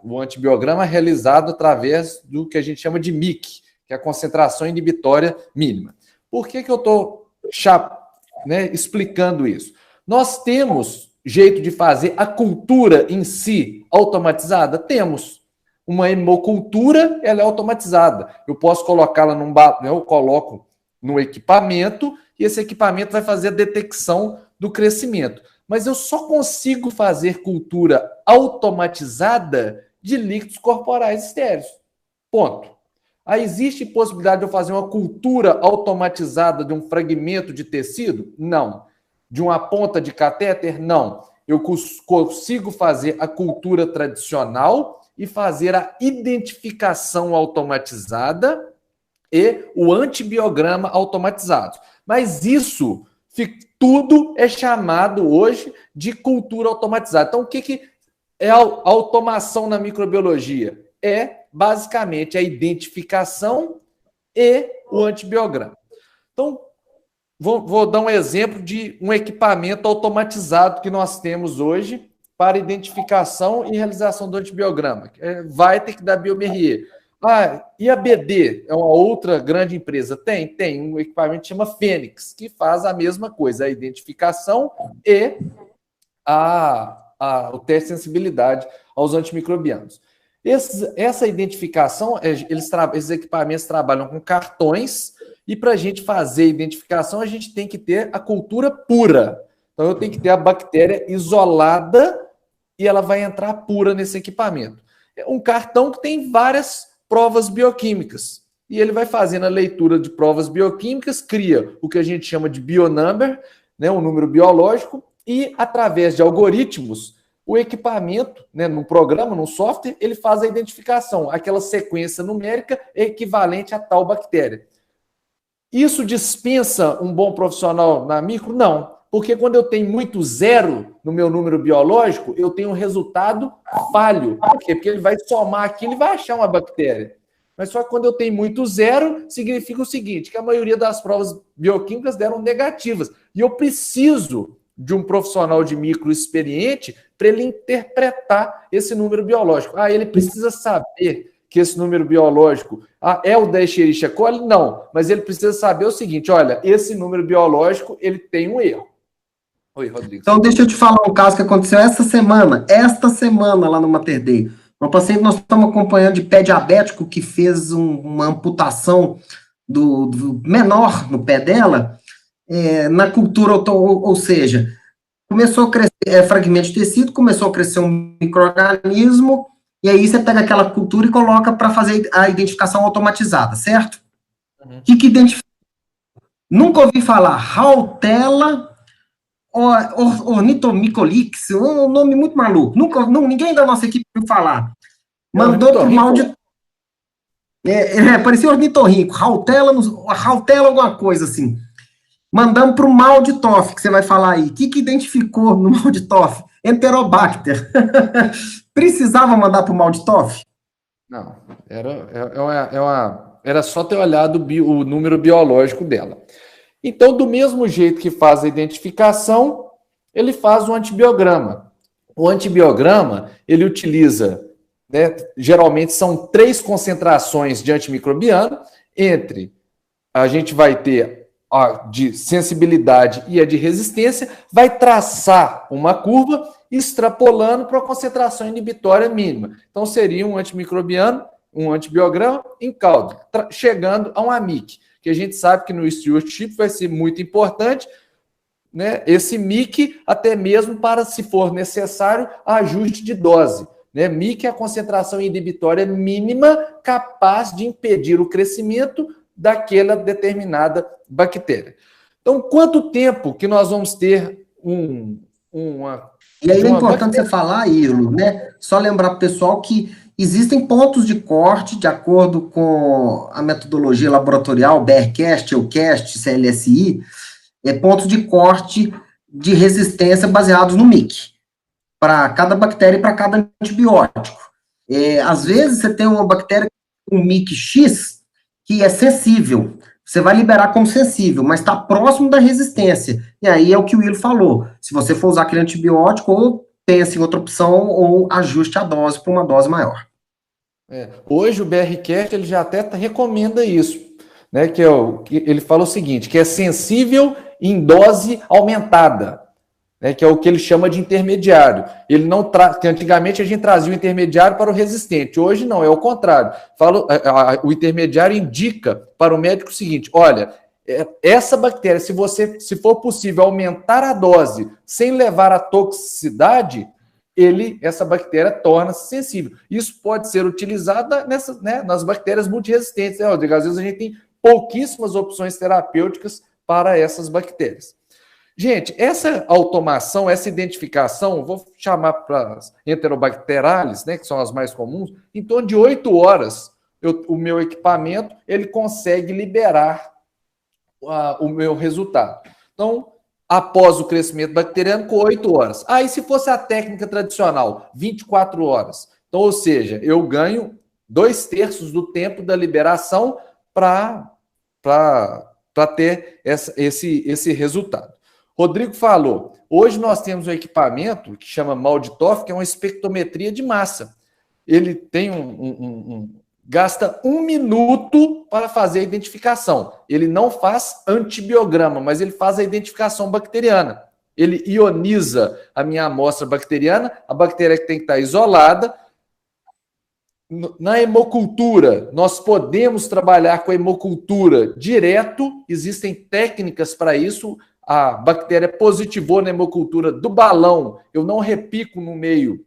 O antibiograma realizado através do que a gente chama de MIC, que é a concentração inibitória mínima. Por que eu estou explicando isso? Nós temos jeito de fazer a cultura em si automatizada? Temos. Uma hemocultura, ela é automatizada. Eu posso colocá-la eu coloco no equipamento e esse equipamento vai fazer a detecção do crescimento. Mas eu só consigo fazer cultura automatizada de líquidos corporais estéreis. Ponto. Aí existe possibilidade de eu fazer uma cultura automatizada de um fragmento de tecido? Não. De uma ponta de catéter? Não. Eu consigo fazer a cultura tradicional e fazer a identificação automatizada e o antibiograma automatizado. Mas isso tudo é chamado hoje de cultura automatizada. Então, o que é a automação na microbiologia? É basicamente a identificação e o antibiograma. Então, vou dar um exemplo de um equipamento automatizado que nós temos hoje para identificação e realização do antibiograma. Vitek da bioMérieux. E a BD é uma outra grande empresa? Tem um equipamento que chama Fênix, que faz a mesma coisa, a identificação e o teste de sensibilidade aos antimicrobianos. Essa identificação, esses equipamentos trabalham com cartões, e para a gente fazer a identificação, a gente tem que ter a cultura pura. Então, eu tenho que ter a bactéria isolada e ela vai entrar pura nesse equipamento. É um cartão que tem várias provas bioquímicas. E ele vai fazendo a leitura de provas bioquímicas, cria o que a gente chama de bionumber, né, um número biológico, e através de algoritmos, o equipamento, né, num programa, num software, ele faz a identificação. Aquela sequência numérica é equivalente a tal bactéria. Isso dispensa um bom profissional na micro? Não. Porque quando eu tenho muito zero no meu número biológico, eu tenho um resultado falho. Por quê? Porque ele vai somar aqui, ele vai achar uma bactéria. Mas só que quando eu tenho muito zero, significa o seguinte, que a maioria das provas bioquímicas deram negativas. E eu preciso de um profissional de micro experiente para ele interpretar esse número biológico. Ele precisa saber que esse número biológico é o da Escherichia coli? Não, mas ele precisa saber o seguinte, olha, esse número biológico, ele tem um erro. Oi, Rodrigo. Então, deixa eu te falar um caso que aconteceu esta semana lá no Mater Dei. Uma paciente que nós estamos acompanhando de pé diabético que fez uma amputação do menor no pé dela, na cultura, ou seja, começou a crescer fragmento de tecido, começou a crescer um micro-organismo, e aí você pega aquela cultura e coloca para fazer a identificação automatizada, certo? O que identifica? Nunca ouvi falar Rautela ornitomycolix, um nome muito maluco. Ninguém da nossa equipe ouviu falar. Mandou pro mal de... parecia ornitorrinco. Rautela alguma coisa assim. Mandamos para o mal de Toff, que você vai falar aí. O que identificou no mal de Toff? Enterobacter. Precisava mandar para o mal de Toff? Não, era só ter olhado o número biológico dela. Então, do mesmo jeito que faz a identificação, ele faz o antibiograma. O antibiograma, ele utiliza, né, geralmente são 3 concentrações de antimicrobiano, a gente vai ter a de sensibilidade e a de resistência, vai traçar uma curva extrapolando para a concentração inibitória mínima. Então, seria um antimicrobiano, um antibiograma em caldo, chegando a um amic, que a gente sabe que no stewardship vai ser muito importante, né, esse MIC, até mesmo para, se for necessário, ajuste de dose. Né? MIC é a concentração inibitória mínima capaz de impedir o crescimento daquela determinada bactéria. Então, quanto tempo que nós vamos ter uma... E aí é importante você falar, Ilo, né? Só lembrar para o pessoal que existem pontos de corte, de acordo com a metodologia laboratorial, BRCAST, EUCAST, CLSI, pontos de corte de resistência baseados no MIC, para cada bactéria e para cada antibiótico. Às vezes você tem uma bactéria com MIC X que é sensível, você vai liberar como sensível, mas está próximo da resistência. E aí é o que o Will falou. Se você for usar aquele antibiótico, ou pense em outra opção, ou ajuste a dose para uma dose maior. Hoje o BRCAST ele já até recomenda isso, né? Que ele fala o seguinte, que é sensível em dose aumentada, né, que é o que ele chama de intermediário. Ele não que antigamente a gente trazia o intermediário para o resistente, hoje não, é o contrário. O intermediário indica para o médico o seguinte, olha, essa bactéria, se for possível aumentar a dose sem levar à toxicidade, essa bactéria torna-se sensível. Isso pode ser utilizado nas bactérias multiresistentes, né, Rodrigo? Às vezes a gente tem pouquíssimas opções terapêuticas para essas bactérias. Gente, essa automação, essa identificação, vou chamar para as enterobacteriales, né, que são as mais comuns, em torno de 8 horas, o meu equipamento, ele consegue liberar o meu resultado. Então, após o crescimento bacteriano com 8 horas. Aí, se fosse a técnica tradicional, 24 horas. Então, ou seja, eu ganho 2/3 do tempo da liberação para ter esse resultado. Rodrigo falou, hoje nós temos um equipamento que chama MALDI-TOF, que é uma espectrometria de massa. Ele tem gasta 1 minuto para fazer a identificação. Ele não faz antibiograma, mas ele faz a identificação bacteriana. Ele ioniza a minha amostra bacteriana, a bactéria que tem que estar isolada. Na hemocultura, nós podemos trabalhar com a hemocultura direto, existem técnicas para isso. A bactéria positivou na hemocultura do balão, eu não repico no meio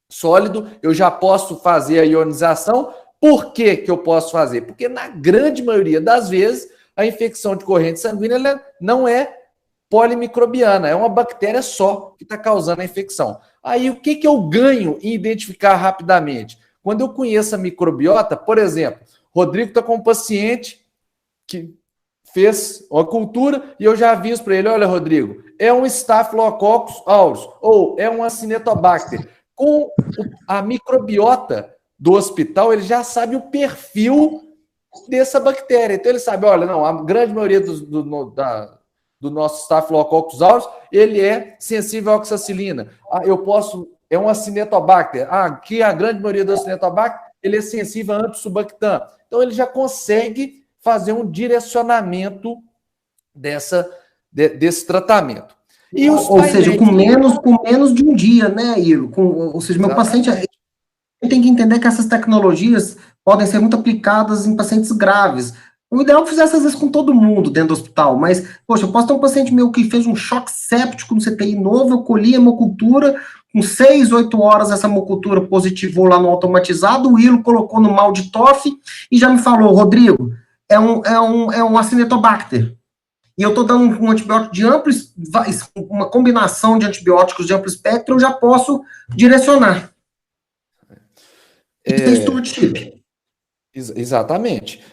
sólido, eu já posso fazer a ionização. Por que eu posso fazer? Porque na grande maioria das vezes, a infecção de corrente sanguínea ela não é polimicrobiana, é uma bactéria só que está causando a infecção. Aí o que eu ganho em identificar rapidamente? Quando eu conheço a microbiota, por exemplo, Rodrigo está com um paciente que fez uma cultura e eu já aviso para ele, olha, Rodrigo, é um Staphylococcus aureus ou é um Acinetobacter. Com a microbiota do hospital, ele já sabe o perfil dessa bactéria. Então ele sabe, olha, não, a grande maioria do nosso Staphylococcus aureus, ele é sensível à oxacilina. É um Acinetobacter. Aqui a grande maioria do Acinetobacter, ele é sensível a Ampicillobactam. Então ele já consegue fazer um direcionamento desse tratamento. E ou seja, com menos de um dia, né, Iro? Ou seja, meu paciente tem que entender que essas tecnologias podem ser muito aplicadas em pacientes graves. O ideal é que fizesse, às vezes, com todo mundo dentro do hospital, mas, poxa, eu posso ter um paciente meu que fez um choque séptico no CTI novo, eu colhi a hemocultura, com 6, 8 horas essa hemocultura positivou lá no automatizado, o Ilo colocou no MALDI-TOF e já me falou, Rodrigo, é um Acinetobacter. E eu estou dando um antibiótico de uma combinação de antibióticos de amplo espectro, eu já posso direcionar. Isso é stewardship. Exatamente.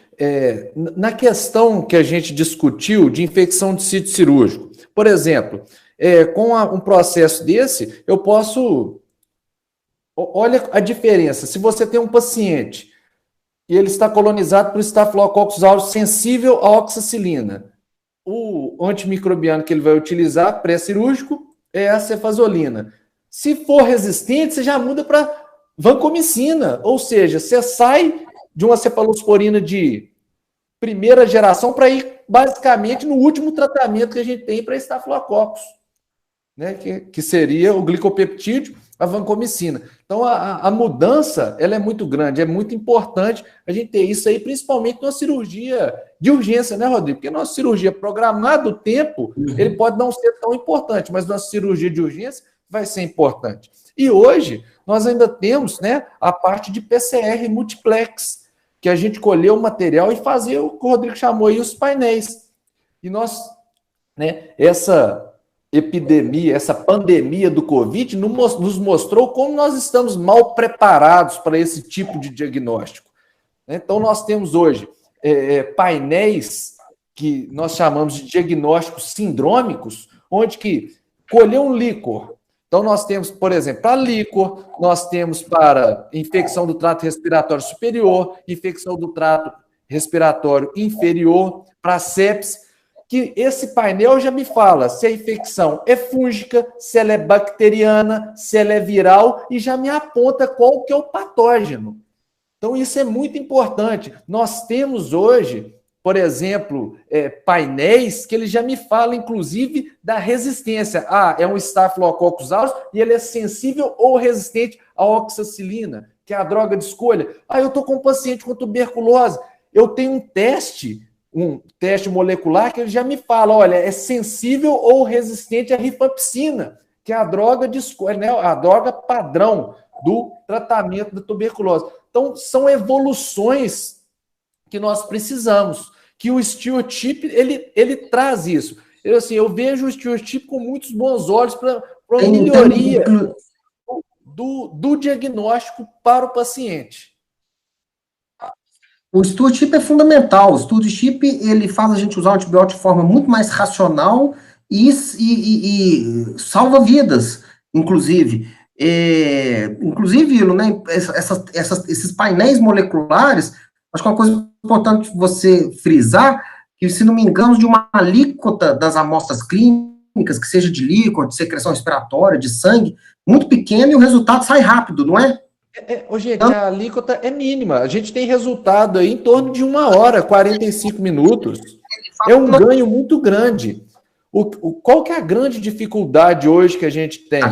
Na questão que a gente discutiu de infecção de sítio cirúrgico, por exemplo, com um processo desse, eu posso... Olha a diferença. Se você tem um paciente e ele está colonizado por Staphylococcus aureus sensível à oxacilina, o antimicrobiano que ele vai utilizar, pré-cirúrgico, é a cefazolina. Se for resistente, você já muda para vancomicina, ou seja, você sai de uma cefalosporina de primeira geração para ir basicamente no último tratamento que a gente tem para Staphylococcus, né, que seria o glicopeptídeo, a vancomicina. Então, a mudança ela é muito grande, é muito importante a gente ter isso aí, principalmente na cirurgia de urgência, né, Rodrigo? Porque nossa cirurgia programada, o tempo, ele pode não ser tão importante, mas nossa cirurgia de urgência vai ser importante. E hoje, nós ainda temos, né, a parte de PCR multiplex, que a gente colheu o material e fazer o que o Rodrigo chamou aí, os painéis. E nós, né, essa epidemia, essa pandemia do Covid nos mostrou como nós estamos mal preparados para esse tipo de diagnóstico. Então, nós temos hoje painéis que nós chamamos de diagnósticos sindrômicos, onde que colher um líquor. Então, nós temos, por exemplo, para líquor, nós temos para infecção do trato respiratório superior, infecção do trato respiratório inferior, para sepsis, que esse painel já me fala se a infecção é fúngica, se ela é bacteriana, se ela é viral, e já me aponta qual que é o patógeno. Então, isso é muito importante. Nós temos hoje, por exemplo, painéis que ele já me fala, inclusive, da resistência. É um Staphylococcus aureus e ele é sensível ou resistente à oxacilina, que é a droga de escolha. Eu estou com um paciente com tuberculose. Eu tenho um teste molecular que ele já me fala, olha, é sensível ou resistente à rifampicina, que é a droga de escolha, né, a droga padrão do tratamento da tuberculose. Então, são evoluções que nós precisamos, que o stewardship, ele traz isso. Eu vejo o stewardship com muitos bons olhos para a melhoria do diagnóstico para o paciente. O stewardship é fundamental. O stewardship, ele faz a gente usar o antibiótico de forma muito mais racional e salva vidas, inclusive. Inclusive, Ilo, né, esses painéis moleculares, acho que é uma coisa importante você frisar, que, se não me engano, de uma alíquota das amostras clínicas, que seja de líquor, de secreção respiratória, de sangue, muito pequena, e o resultado sai rápido, não é? Gente, a alíquota é mínima. A gente tem resultado aí em torno de 1 hora, 45 minutos. É um ganho muito grande. Qual que é a grande dificuldade hoje que a gente tem?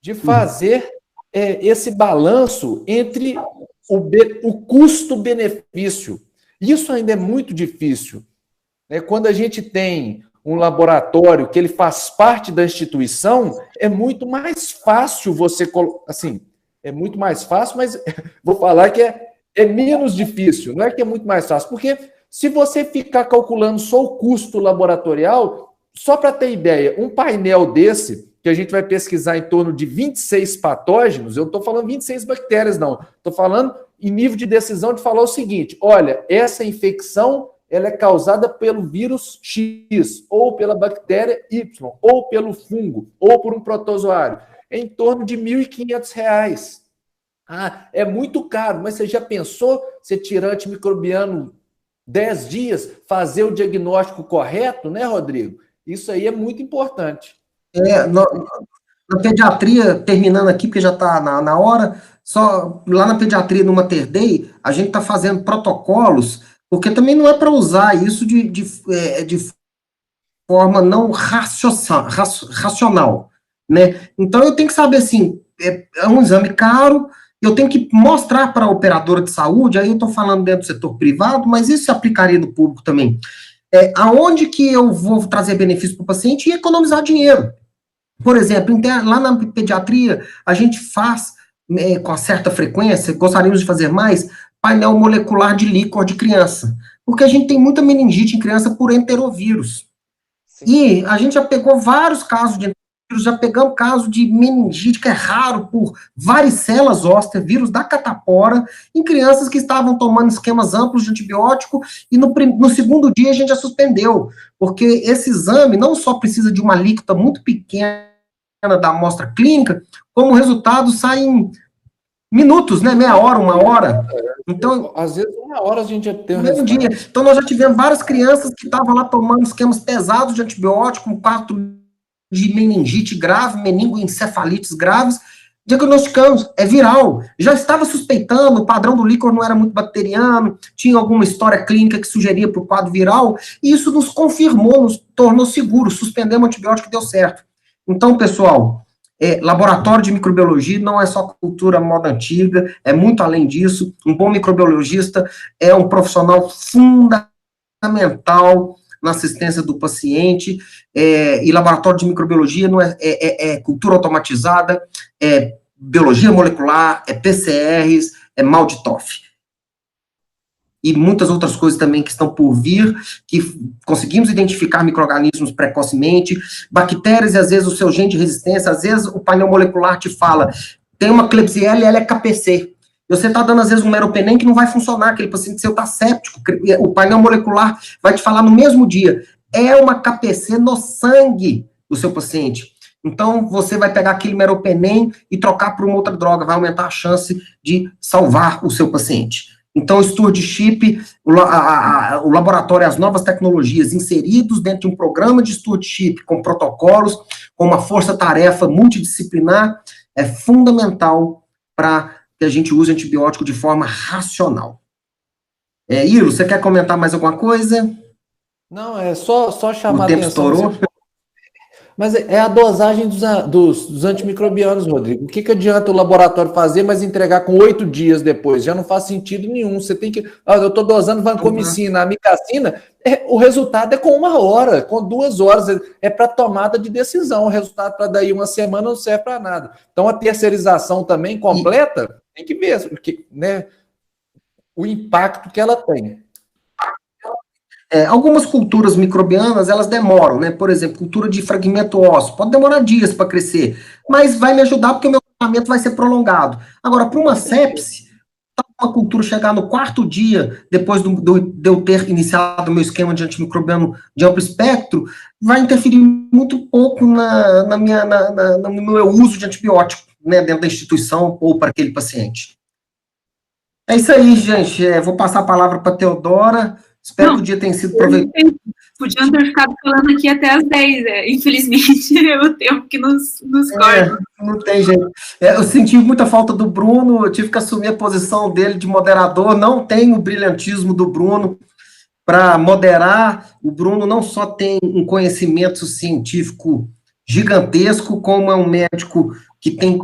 De fazer esse balanço entre o custo-benefício. Isso ainda é muito difícil. Quando a gente tem um laboratório que ele faz parte da instituição, é muito mais fácil você... Assim, é muito mais fácil, mas vou falar que é menos difícil. Não é que é muito mais fácil, porque se você ficar calculando só o custo laboratorial, só para ter ideia, um painel desse, que a gente vai pesquisar em torno de 26 patógenos, eu não estou falando 26 bactérias, não. Estou falando em nível de decisão de falar o seguinte: olha, essa infecção ela é causada pelo vírus X, ou pela bactéria Y, ou pelo fungo, ou por um protozoário. É em torno de R$ 1.500. Ah, é muito caro, mas você já pensou você tirar antimicrobiano 10 dias, fazer o diagnóstico correto, né, Rodrigo? Isso aí é muito importante. Na pediatria, terminando aqui, porque já está na hora, só lá na pediatria, no Mater Dei, a gente está fazendo protocolos, porque também não é para usar isso de forma não racional, né? Então, eu tenho que saber, assim, é um exame caro, eu tenho que mostrar para a operadora de saúde, aí eu estou falando dentro do setor privado, mas isso se aplicaria no público também. Aonde que eu vou trazer benefício para o paciente e economizar dinheiro. Por exemplo, lá na pediatria, a gente faz, com certa frequência, gostaríamos de fazer mais, painel molecular de líquor de criança, porque a gente tem muita meningite em criança por enterovírus. Sim. E a gente já pegou vários casos de enterovírus, já pegamos caso de meningite, que é raro, por varicela zoster, vírus da catapora, em crianças que estavam tomando esquemas amplos de antibiótico, e no segundo dia a gente já suspendeu, porque esse exame não só precisa de uma alíquota muito pequena da amostra clínica, como o resultado sai em minutos, né? Meia hora, 1 hora. Então, às vezes 1 hora a gente já tem um mesmo dia. Então, nós já tivemos várias crianças que estavam lá tomando esquemas pesados de antibiótico, com quadro de meningite grave, meningoencefalites graves, diagnosticamos, é viral. Já estava suspeitando, o padrão do líquor não era muito bacteriano, tinha alguma história clínica que sugeria para o quadro viral, e isso nos confirmou, nos tornou seguro, suspendemos o antibiótico e deu certo. Então, pessoal, laboratório de microbiologia não é só cultura moda antiga, é muito além disso. Um bom microbiologista é um profissional fundamental na assistência do paciente, e laboratório de microbiologia não é cultura automatizada, é biologia molecular, é PCRs, é MALDI-TOF. E muitas outras coisas também que estão por vir, que conseguimos identificar micro-organismos precocemente, bactérias, e às vezes o seu gene de resistência, às vezes o painel molecular te fala, tem uma Klebsiella e ela é KPC. E você está dando, às vezes, um meropenem que não vai funcionar, aquele paciente seu está séptico, o painel molecular vai te falar no mesmo dia, é uma KPC no sangue do seu paciente. Então, você vai pegar aquele meropenem e trocar por uma outra droga, vai aumentar a chance de salvar o seu paciente. Então, o stewardship, o laboratório, as novas tecnologias inseridos dentro de um programa de stewardship com protocolos, com uma força-tarefa multidisciplinar, é fundamental para que a gente use antibiótico de forma racional. Ilo, você quer comentar mais alguma coisa? Não, é só chamar a atenção. O tempo estourou? Mas é a dosagem dos antimicrobianos, Rodrigo. O que adianta o laboratório fazer, mas entregar com 8 dias depois? Já não faz sentido nenhum. Você tem que... eu estou dosando vancomicina, amicacina, o resultado é com 1 hora, com 2 horas. É para tomada de decisão. O resultado para daí 1 semana não serve para nada. Então, a terceirização também completa, tem que ver, né, o impacto que ela tem. Algumas culturas microbianas, elas demoram, né? Por exemplo, cultura de fragmento ósseo, pode demorar dias para crescer, mas vai me ajudar porque o meu tratamento vai ser prolongado. Agora, para uma sepse, uma cultura chegar no 4º dia, depois de eu ter iniciado o meu esquema de antimicrobiano de amplo espectro, vai interferir muito pouco no meu uso de antibiótico, né, dentro da instituição ou para aquele paciente. É isso aí, gente. Vou passar a palavra para a Teodora. Espero que o dia tenha sido proveitoso. Podiam ter ficado falando aqui até às 10, infelizmente, é o tempo que nos corta. Não tem jeito. Eu senti muita falta do Bruno, eu tive que assumir a posição dele de moderador, não tem o brilhantismo do Bruno para moderar. O Bruno não só tem um conhecimento científico gigantesco, como é um médico que tem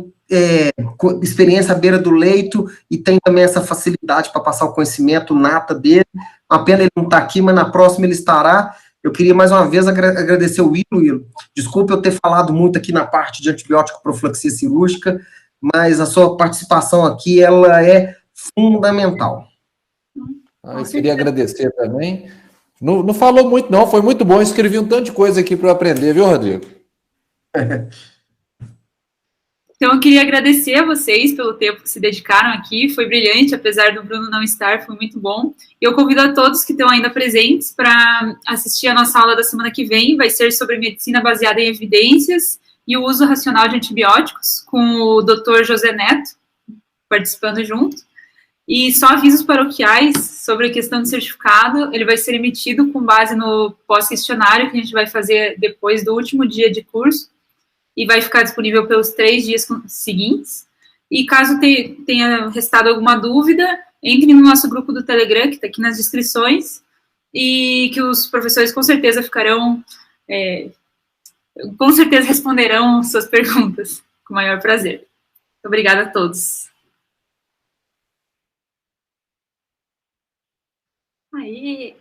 experiência à beira do leito e tem também essa facilidade para passar o conhecimento nata dele. Uma pena ele não estar aqui, mas na próxima ele estará. Eu queria mais uma vez agradecer o Willo. Desculpe eu ter falado muito aqui na parte de antibiótico profilaxia cirúrgica, mas a sua participação aqui, ela é fundamental. Eu queria agradecer também. Não falou muito, não, foi muito bom. Escrevi um tanto de coisa aqui para eu aprender, viu, Rodrigo? Então, eu queria agradecer a vocês pelo tempo que se dedicaram aqui, foi brilhante, apesar do Bruno não estar, foi muito bom. E eu convido a todos que estão ainda presentes para assistir a nossa aula da semana que vem, vai ser sobre medicina baseada em evidências e o uso racional de antibióticos, com o Dr. José Neto participando junto. E só avisos paroquiais sobre a questão de certificado, ele vai ser emitido com base no pós-questionário que a gente vai fazer depois do último dia de curso, e vai ficar disponível pelos 3 dias seguintes. E caso tenha restado alguma dúvida, entre no nosso grupo do Telegram, que está aqui nas descrições, e que os professores com certeza responderão suas perguntas, com o maior prazer. Muito obrigada a todos. Aí.